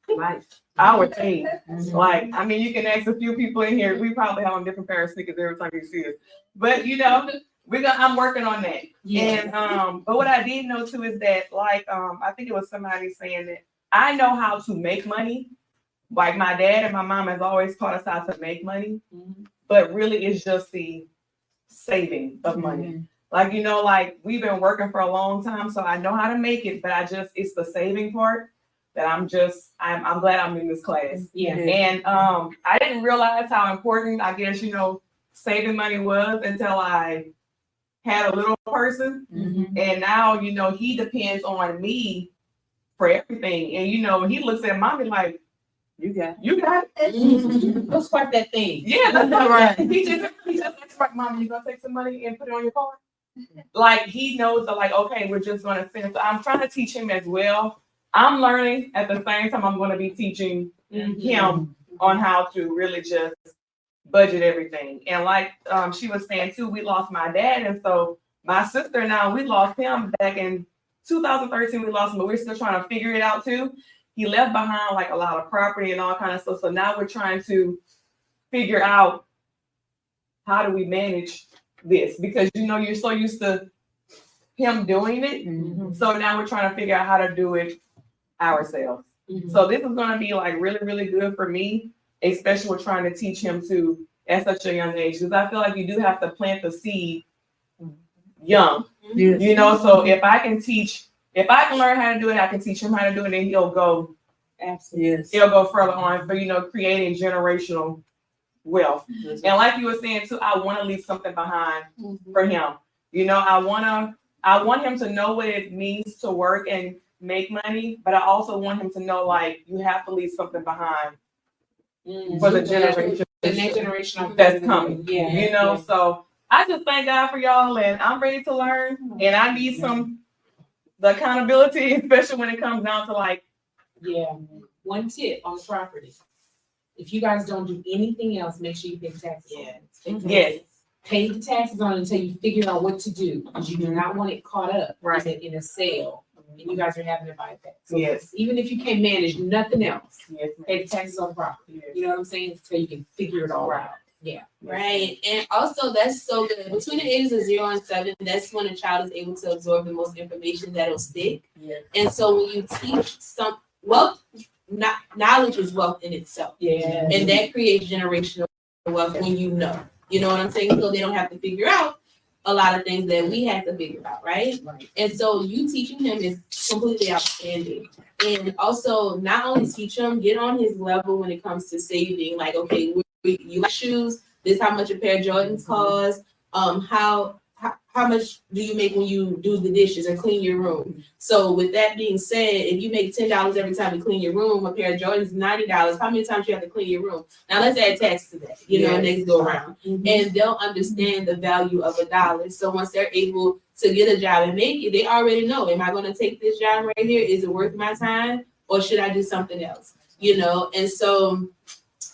life. our thing. Like, I mean, you can ask a few people in here. We probably have a different pair of sneakers every time you see us. But I'm working on that. And but what I did know too is that I think it was somebody saying that I know how to make money. Like my dad and my mom has always taught us how to make money, but really it's just the saving of money. Like, we've been working for a long time, so I know how to make it, but it's the saving part that I'm glad I'm in this class. And I didn't realize how important, I guess, saving money was until I had a little person. And now, he depends on me for everything. And, he looks at mommy like, you got it. Go swipe that thing. Yeah, that's right. He just that's right, mom, you gonna take some money and put it on your card? Like he knows that, okay, we're just gonna send. So I'm trying to teach him as well. I'm learning at the same time I'm gonna be teaching him on how to really just budget everything. And like she was saying too, we lost my dad, and so my sister now, we lost him back in 2013, we lost him, but we're still trying to figure it out too. He left behind like a lot of property and all kind of stuff. So now we're trying to figure out how do we manage this, because you're so used to him doing it. So now we're trying to figure out how to do it ourselves. So this is going to be like really, really good for me, especially with trying to teach him to at such a young age, because I feel like you do have to plant the seed young. So if I can learn how to do it, I can teach him how to do it, and he'll go Absolutely. Yes. It'll go further on for, creating generational wealth. And like you were saying too, I want to leave something behind for him. I want him to know what it means to work and make money, but I also want him to know, like, you have to leave something behind for the generation. The next generation that's coming. Yeah. So I just thank God for y'all, and I'm ready to learn, and I need the accountability, especially when it comes down to like. Yeah. One tip on the property. If you guys don't do anything else, make sure you pay the taxes on it. Yes. Pay the taxes on it until you figure out what to do, because you do not want it caught up Right. in a sale, and you guys are having to buy it back. So Yes. even if you can't manage nothing else, Yes. pay the taxes on the property. You know what I'm saying? Until you can figure it all out. Yeah. Right. And also that's so good. Between the ages of 0 and 7, that's when a child is able to absorb the most information that'll stick. Yeah. And so when you teach wealth, knowledge is wealth in itself. Yeah. And that creates generational wealth when you know. You know what I'm saying? So they don't have to figure out a lot of things that we have to figure out, right? And so you teaching him is completely outstanding. And also not only teach him, get on his level when it comes to saving. Like, okay, you like shoes, this is how much a pair of Jordans cost. How much do you make when you do the dishes or clean your room? So with that being said, if you make $10 every time you clean your room, a pair of Jordans is $90. How many times you have to clean your room? Now let's add tax to that, next go around. And they'll understand the value of $1. So once they're able to get a job and make it, they already know, am I going to take this job right here? Is it worth my time? Or should I do something else? And so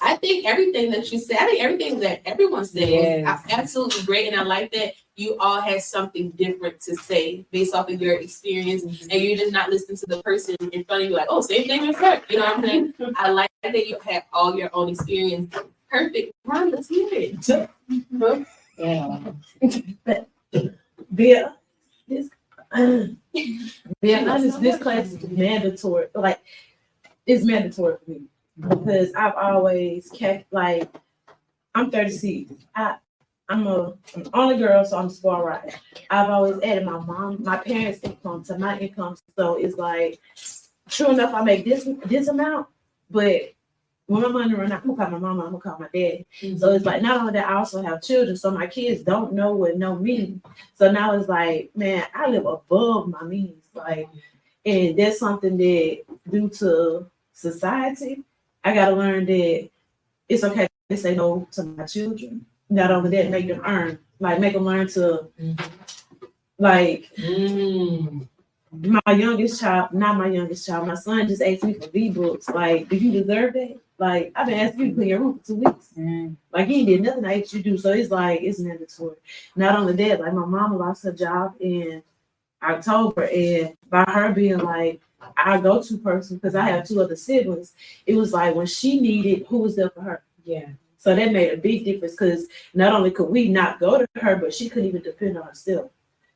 I think everything that you said, everything that everyone said is absolutely great. And I like that you all had something different to say based off of your experience. And you're just not listening to the person in front of you like, oh, same thing as her. You know what I'm saying? I like that you had all your own experience. Perfect. Ron, let's hear it. Being honest, this class is mandatory. Like, it's mandatory for me because I've always kept, like, I'm 36. I'm an only girl, so I'm spoiled right. I've always added my parents' income to my income. So it's like, true enough, I make this amount, but when my money run out, I'm gonna call my mama, I'm gonna call my dad. So it's like, not only that, I also have children, so my kids don't know what no means. So now it's like, man, I live above my means. Like, and that's something that due to society, I gotta learn that it's okay to say no to my children. Not only that, make them earn, like make them learn to, like, my youngest child, not my youngest child, my son just asked me for V-books. Like, do you deserve that? Like, I've been asking you to clean your room for 2 weeks. Like, you ain't did nothing I asked you to do. So it's like, it's mandatory. Not only that, like, my mama lost her job in October, and by her being like our go-to person, because I have 2 other siblings, it was like when she needed, who was there for her? Yeah. So that made a big difference because not only could we not go to her, but she couldn't even depend on herself.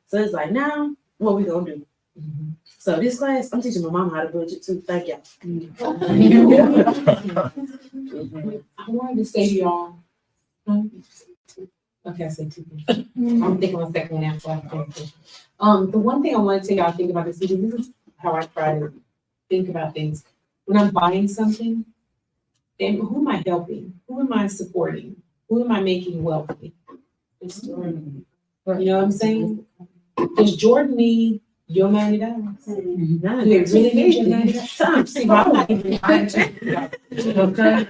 So it's like, now, what we gonna do? So this class, I'm teaching my mama how to budget too. Thank y'all. I wanted to say to y'all. Okay, I said 2 things. I'm thinking on the second one after I finish. The one thing I want to tell y'all think about this, because this is how I try to think about things. When I'm buying something, then who am I helping? Who am I supporting? Who am I making wealthy? It's Jordan. You know what I'm saying? Does Jordan need your $90? Do they really need your $90? See, I'm not even buying okay.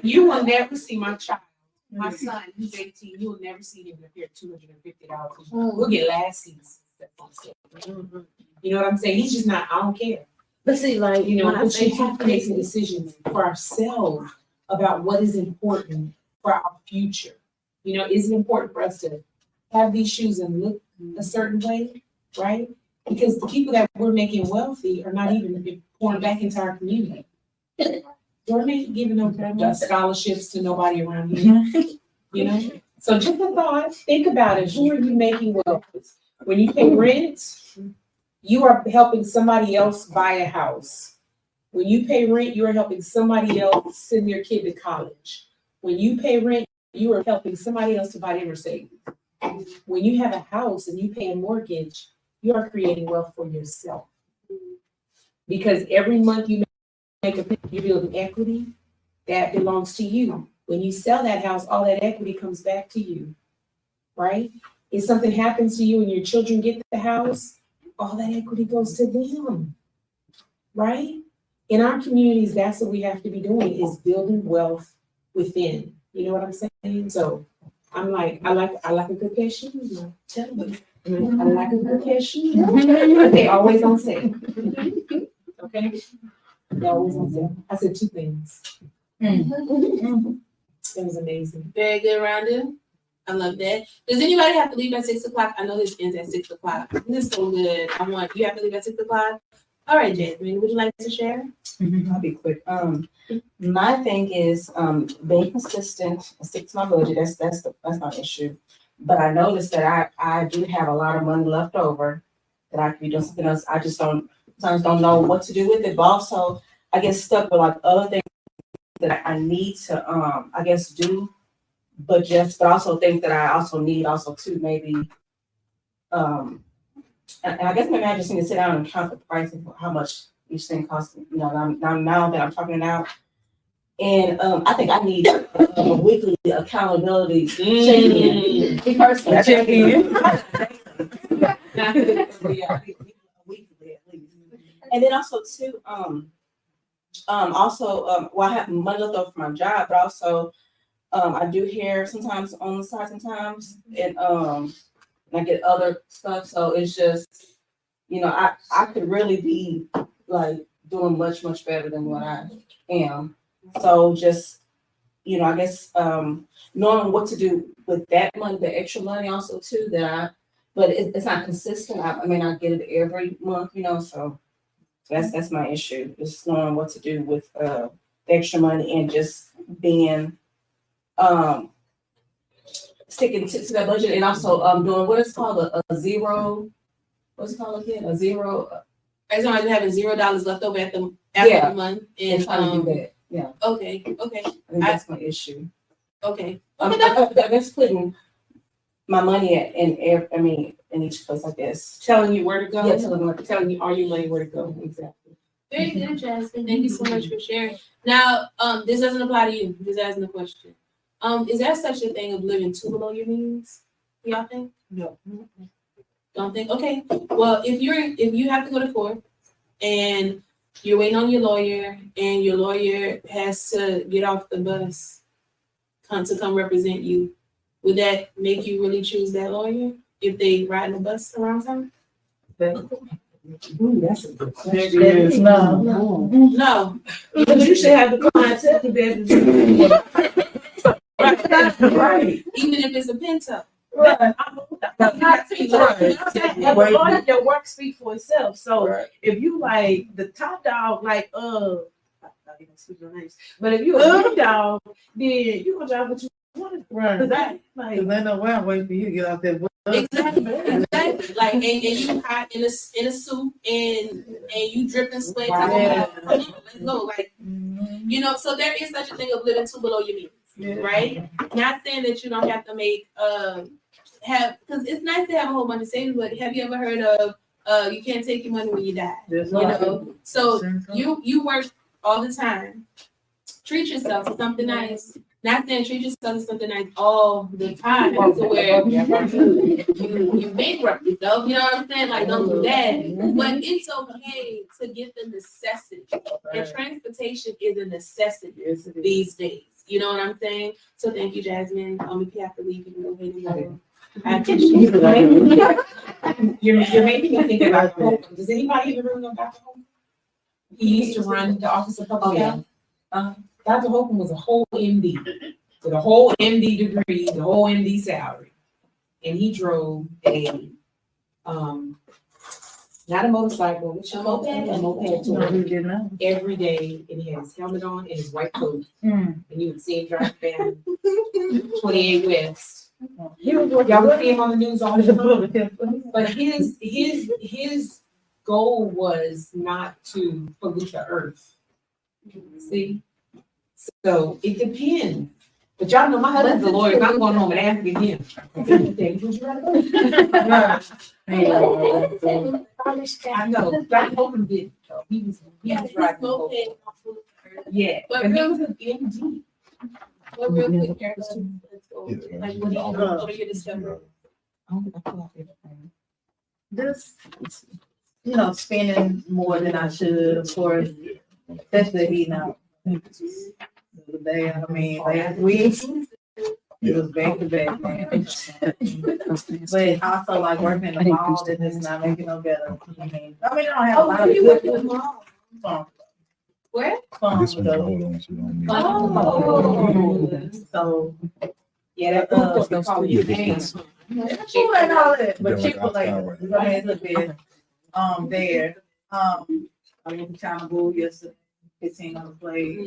You will never see my child. My son, he's 18. You will never see him appear $250. We'll get last season's. You know what I'm saying? He's just not. I don't care. But see, like, You know, when I but say you have to make some decisions for ourselves about what is important for our future. You know, is it important for us to have these shoes and look a certain way, right? Because the people that we're making wealthy are not even pouring back into our community. We're not giving no scholarships to nobody around here, you know? So just a thought, think about it. Who are you making wealthy? When you pay rent, you are helping somebody else buy a house. When you pay rent, you are helping somebody else send their kid to college. When you pay rent, you are helping somebody else to buy their Mercedes. When you have a house and you pay a mortgage, you are creating wealth for yourself. Because every month you you're building equity that belongs to you. When you sell that house, all that equity comes back to you, right? If something happens to you and your children get the house, all that equity goes to them, right? In our communities, that's what we have to be doing, is building wealth within. You know what I'm saying? So I'm like, I like a good cashier. Tell me. I like a good cashier. They always on sale. Okay? They always on sale. I said 2 things. It was amazing. Very good, Rhonda. I love that. Does anybody have to leave at 6:00? I know this ends at 6:00. This is so good. You have to leave at 6:00? All right, Jasmine, would you like to share? I'll be quick. My thing is, being consistent and stick to my budget. That's my issue. But I noticed that I do have a lot of money left over that I could be doing something else. I just sometimes don't know what to do with it. But also, I get stuck with like other things that I need to, I guess do, but also things that I also need also too, maybe, and I guess maybe I just need to sit down and count the pricing for how much each thing costs, now that I'm talking it out. And, I think I need a weekly accountability check-in. Me personally, check-in. Weekly at least. And then also too, well, I have money left over for my job, but also, I do hair sometimes on the side sometimes, and I get other stuff. So it's just, I could really be like doing much, much better than what I am. So just, I guess, knowing what to do with that money, the extra money also too, but it's not consistent. I mean, I get it every month, so that's my issue, just knowing what to do with, the extra money and just being, sticking to that budget, and also doing what is called a zero. What's it called again? A zero. As long as having $0 left over after the month, and trying to do that. Yeah. Okay. I think that's my issue. Okay. I guess putting my money in each place, I guess. Telling you where to go? Yeah, telling you all your money where to go. Exactly. Very good, Jasmine. Thank you so much for sharing. Now, this doesn't apply to you. Just asking the question. Is there such a thing of living too below your means? Y'all think? No. Don't think? Okay. Well, if you have to go to court and you're waiting on your lawyer and your lawyer has to get off the bus to come represent you, would that make you really choose that lawyer if they ride the bus around town? Ooh, that's a good question. No. Because you should have the clientele to be able to do it. Right. Even if it's a Pinto. Right. Your work speaks for itself. So if you like the top dog, like but if you a big dog, then you gonna drive what you want. Right. Because ain't no way I'm waiting for you to get out there. Exactly. Like, and you hot in a suit and you dripping sweat. Yeah. Let's go. Like, so there is such a thing of living too below your means, right? Not saying that you don't have to make because it's nice to have a whole bunch of savings, but have you ever heard of you can't take your money when you die? So you work all the time. Treat yourself to something nice. Not saying treat yourself to something nice all the time to where you bankrupt yourself. You know what I'm saying? Like, don't do that. But it's okay to get the necessity. And transportation is a necessity these days. You know what I'm saying? So thank you, Jasmine. If you have to leave, you can go ahead and go. I appreciate it. You're making me think about Holcomb. Does anybody even remember Dr. Holcomb? He used to run the Office of Public Health. Dr. Holcomb was a whole MD, with a whole MD degree, the whole MD salary. And he drove a, not a motorcycle, which a moped tour every day, and he had his helmet on and his white coat. And you would see him driving down 28 West. Y'all would see him on the news all the time. But his goal was not to pollute the earth. See? So it depends. But y'all know my husband's a lawyer, and I'm going home and asking him. I know, Dr. Holcomb did, though. He was driving the whole. Yeah, But and he real- was an MD. Well, real quick, Erica, let's go. Like, what are your discoveries? Just, spending more than I should, of course, especially eating out. The day, I mean, last week, it was back to back, man. But also like working in the mall, it is not making no better. I mean, I don't have a lot of you good work in the mall? fun. Where? Fun, This one, though. hold on, she don't need. Oh. So, Yeah, that food court, we call Yeah, it this names. Chick-fil-A and all that, but Yeah, like Chick-fil-A, outside right I mean, it's a bit, there. I went to China Bull yesterday, 15 on the plate,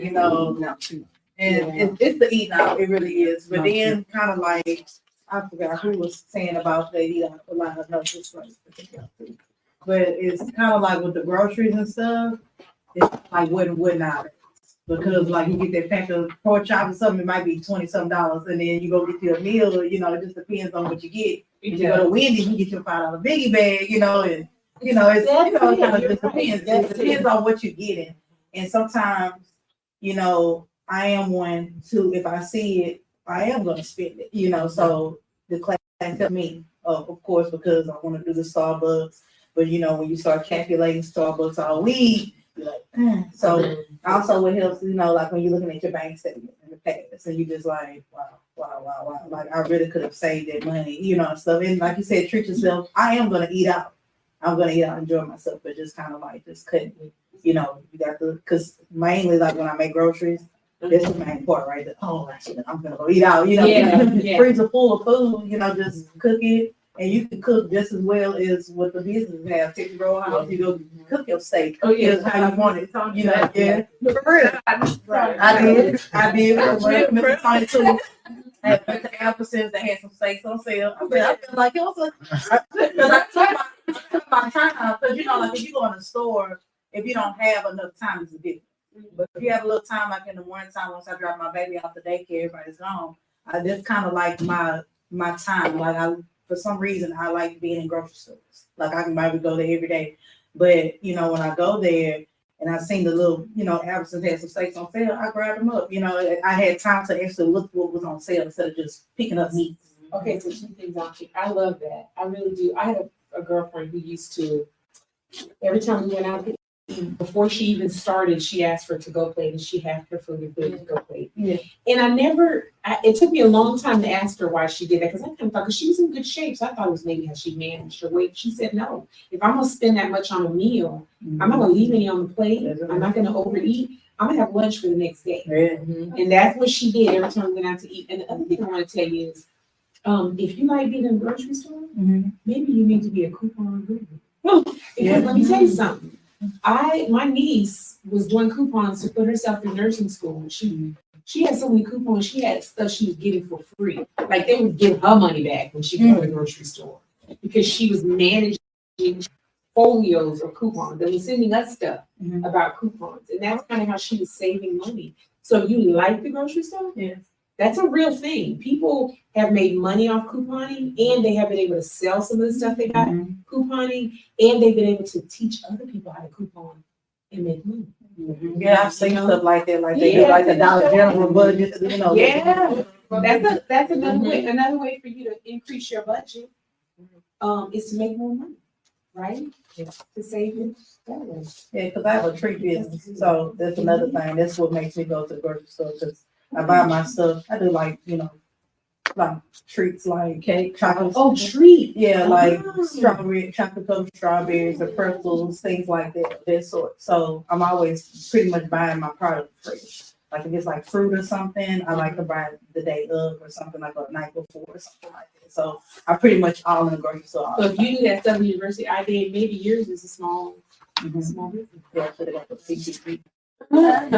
and it's the eating out, it really is. But then kind of like, I forgot who was saying about they eat out a lot of this place. But it's kind of like with the groceries and stuff, it's like would not. Because like you get that pack of pork chop or something, it might be $20-something, and then you go get your meal, it just depends on what you get. If you go to Wendy's, you get your $5 biggie bag, and it's it kind of just depends. It depends on what you're getting. And sometimes, I am one to, if I see it, I am gonna spend it, so the class to me, of course, because I want to do the Starbucks. But when you start calculating Starbucks all week, you're like, so also it helps, like when you're looking at your bank statement in the past, and you just like, wow, like I really could have saved that money, and stuff. And like you said, treat yourself. I am gonna eat out. I'm gonna eat out, enjoy myself, but just kind of like just cutting, you got to, because mainly like when I make groceries, that's the main part, right? I'm gonna go eat out, freezer full of food, just cook it. And you can cook just as well as what the business have. Take your roll house, you go cook your steak. Cook it how you want it. Yeah. I did. I Mr. Tony too. I went to Albertsons, they had some steaks on sale. I feel like it was because I took my time, because like if you go in the store, if you don't have enough time, it's a different. But if you have a little time, like in the morning time, once I drop my baby off the daycare, everybody's gone. That's kind of like my time. Like for some reason, I like being in grocery stores. Like I can maybe go there every day. But, when I go there and I seen the little, Albertsons had some steaks on sale, I grabbed them up. I had time to actually look what was on sale instead of just picking up meat. Okay, so 2 things on you. I love that. I really do. I had a girlfriend who used to, every time we went out to eat, before she even started, she asked for a to-go plate, and she had her food and put a to-go plate. Yeah. And it took me a long time to ask her why she did that, because I kind of thought, because she was in good shape, so I thought it was maybe how she managed her weight. She said, no, if I'm gonna spend that much on a meal, I'm not gonna leave any on the plate. I'm not gonna overeat. I'm gonna have lunch for the next day. And that's what she did every time we went out to eat. And the other thing I want to tell you is, if you like being in a grocery store, maybe you need to be a coupon girl. Because let me tell you something. My niece was doing coupons to put herself in nursing school. She had so many coupons. She had stuff she was getting for free. Like they would give her money back when she go to the grocery store, because she was managing folios of coupons. They were sending us stuff about coupons, and that's kind of how she was saving money. So you like the grocery store? Yes. That's a real thing. People have made money off couponing, and they have been able to sell some of the stuff they got couponing, and they've been able to teach other people how to coupon and make money. Yeah, I've seen stuff like that, like they do like the Dollar General budget, Yeah, that's another way for you to increase your budget. Is to make more money, right? To save it that way. Yeah, because I have a treat business, so that's another thing. That's what makes me go to the grocery store, because I buy my stuff. I do like like treats, like cake, chocolate. Oh, treat. Yeah, like strawberry, chocolate covered strawberries, or pretzels, things like that sort. So I'm always pretty much buying my product fresh. Like if it's like fruit or something, I like to buy it the day of, or something like a night before, or something like that. So I pretty much all in the grocery store. So if you do that stuff in university, I did. Maybe yours is a small business. Yeah, put it up with CCP. I'm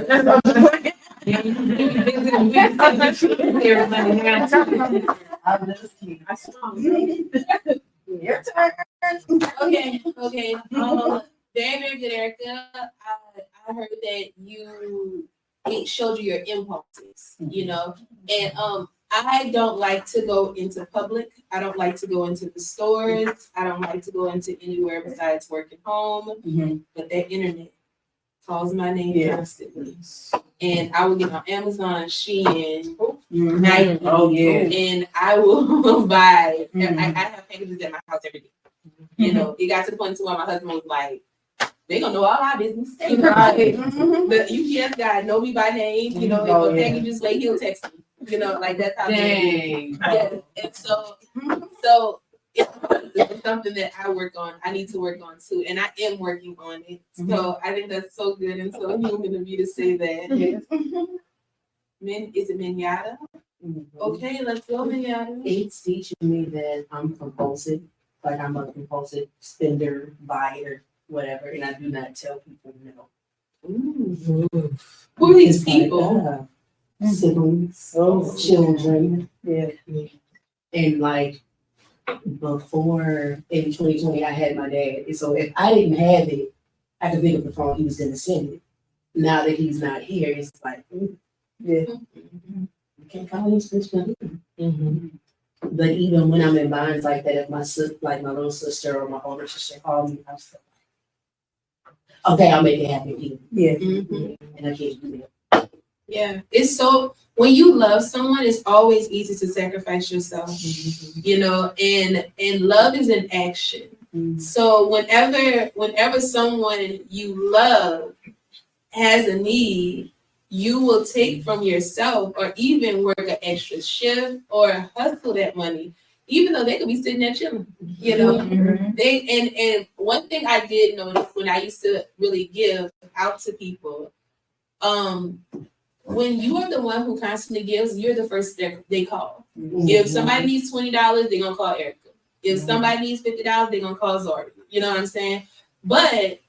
just kidding. Your turn. Okay. Very, very good, Erica. I heard that it showed you your impulses, and I don't like to go into public. I don't like to go into the stores. I don't like to go into anywhere besides work at home. Mhm. But that internet calls my name Yeah. constantly. And I will get on Amazon, Shein, Mhm. Nike. Oh, yeah. And I will buy, Mhm. I have packages at my house every day. You know, it got to the point to where my husband was like, they gonna know all our business. You know, Right. the UPS guy know me by name. You know, Oh, if a yeah. package is late, he'll text me. You know, like that's how. Dang. Yeah. And so it's something that I work on. I need to work on too, and I am working on it. So I think that's so good and so human of you to say that. Yes. Is it Minyata? Okay, let's go, Minyata. It's teaching me that I'm compulsive, like I'm a compulsive spender, buyer, whatever, and I do not tell people no. Who are these It's like, people? siblings, children. Yeah. And like before in 2020, I had my dad. And so if I didn't have it, I could pick up the phone, he was gonna send it. Now that he's not here, it's like, Yeah. you can't call this bitch. But even when I'm in binds like that, if my like my little sister or my older sister call me, I'm still like, okay, I'll make it happen. Even. Yeah. And I can't do that. Yeah, it's so when you love someone, it's always easy to sacrifice yourself. You know, and love is an action. So whenever someone you love has a need, you will take from yourself or even work an extra shift or hustle that money, even though they could be sitting there chilling. You know, and one thing I did notice when I used to really give out to people, when you are the one who constantly gives, you're the first they call. If somebody needs $20, they're gonna call Erica. If somebody needs $50, they're gonna call Zori. You know what I'm saying? But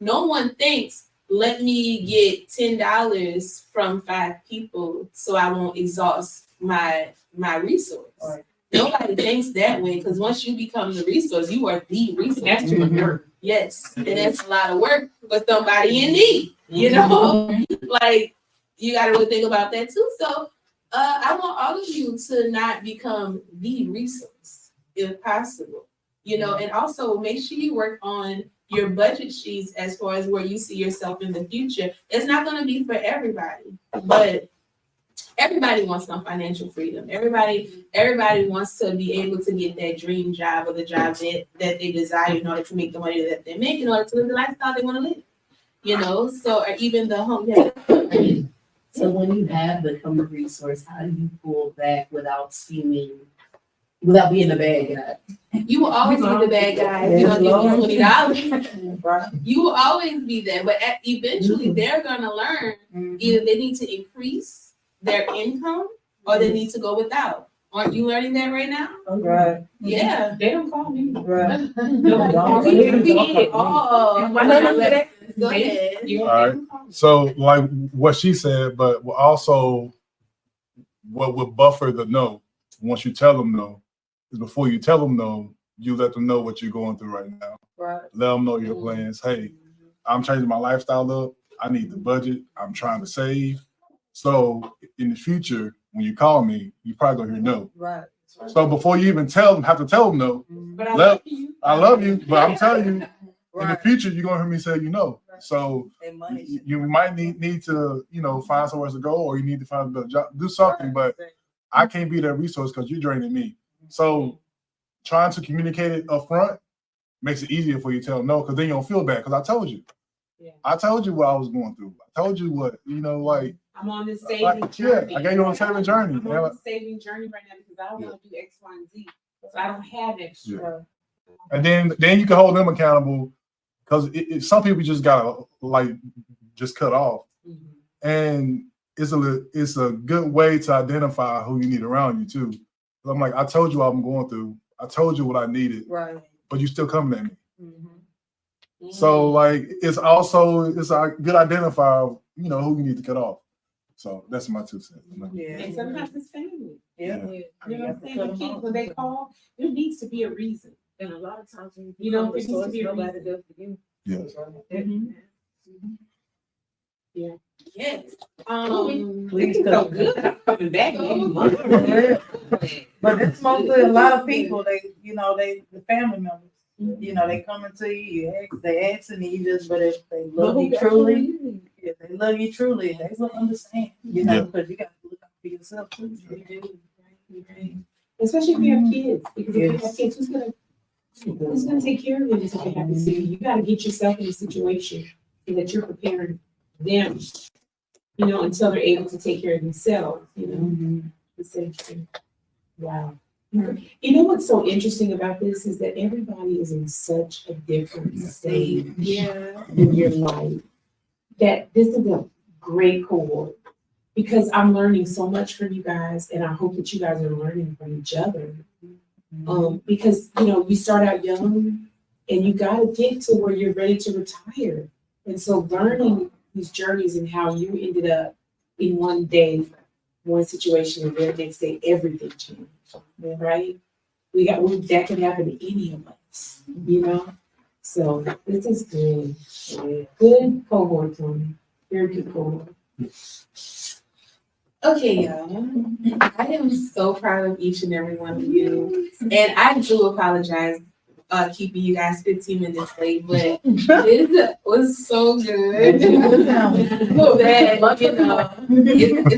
no one thinks, let me get $10 from 5 people so I won't exhaust my resource. Right. Nobody thinks that way, because once you become the resource, you are the resource. That's too much work. Yes, and that's a lot of work for somebody in need. You know, like you got to really think about that too. So I want all of you to not become the resource if possible. You know, and also make sure you work on your budget sheets as far as where you see yourself in the future. It's not going to be for everybody, but everybody wants some financial freedom. Everybody wants to be able to get that dream job or the job that they desire in order to make the money that they make in order to live the lifestyle they want to live. You know, so or even the home. Yeah. So when you have become a resource, how do you pull back without being a bad guy? You will always be the bad guy if you don't give me $20. You will always be there, but eventually they're gonna learn either they need to increase their income or they need to go without. Aren't you learning that right now? Right. Yeah. They don't call me. Right. Nobody calls me. Oh, go ahead. All right. So like what she said, but also what would buffer the no once you tell them no is before you tell them no, you let them know what you're going through right now. Right. Let them know your plans. Hey, I'm changing my lifestyle up. I need the budget. I'm trying to save. So in the future, when you call me, you probably gonna hear no. Right. So before you even have to tell them no, But I love you, but I'm telling you, in the Right. future, you're gonna hear me say no. So Their money. you might need to, find somewhere to go, or you need to find a job, do something, but I can't be that resource because you're draining me. So trying to communicate it up front makes it easier for you to tell them no, because then you don't feel bad, because I told you. Yeah. I told you what I was going through. I told you what, like. I'm on this saving journey. Yeah, I got you on a saving journey. I'm on this saving journey right now because I want to do X, Y, and Z. So I don't have extra. Yeah. And then you can hold them accountable, because some people just gotta just cut off. And it's a good way to identify who you need around you too. I'm like, I told you what I'm going through. I told you what I needed. Right. But you still coming at me. So like it's a good identifier of who you need to cut off. So that's my 2 cents. Yeah. And sometimes it's family. Yeah. You know what I'm saying? The kids, when they call, there needs to be a reason. And a lot of times when You know, it it needs to be a nobody reason. does for you. Yes. Yeah. Yes. Please so good. I'm coming back. But it's mostly a lot of people, the family members. They coming to you, they asking you just, but if they love you truly, if they love you truly, they will understand, because you got to look out for yourself too. Especially if you have kids, because if you have kids, who's gonna take care of them if they have to see you? You gotta get yourself in a situation so that you're preparing them, until they're able to take care of themselves, the same thing. Wow. You know what's so interesting about this is that everybody is in such a different stage in your life, that this is a great cohort, because I'm learning so much from you guys, and I hope that you guys are learning from each other. Because you start out young and you gotta get to where you're ready to retire. And so learning these journeys and how you ended up in one day, one situation, and the next day everything changed. Right? That can happen to any of us, So this is good. Good cohort, Tony. Very good cohort. Okay, y'all. I am so proud of each and every one of you. And I do apologize keeping you guys 15 minutes late, but it was so good. It's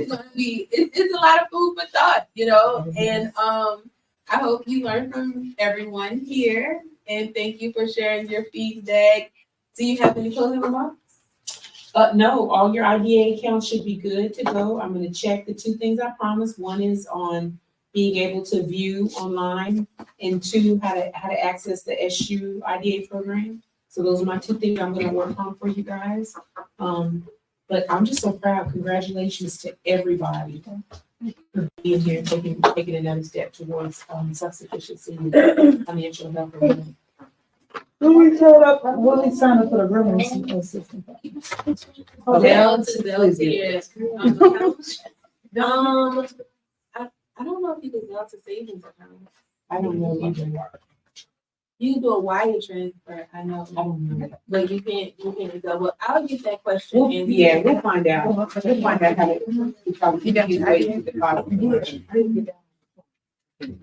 gonna be it's a lot of food for thought, and I hope you learned from everyone here, and thank you for sharing your feedback. Do you have any closing remarks? No, all your IDA accounts should be good to go. I'm gonna check the 2 things I promised. One is on being able to view online, and 2, how to access the SU IDA program. So those are my 2 things I'm gonna work on for you guys. But I'm just so proud. Congratulations to everybody for being here, taking another step towards self-sufficiency and financial health. When we signed up for the government assistant. I don't know if you can go to savings account. I don't know either. You can do a wire transfer, I know. I don't know. But you can't go. Well, I'll get that question. We'll find out. We'll find out how to. You got it.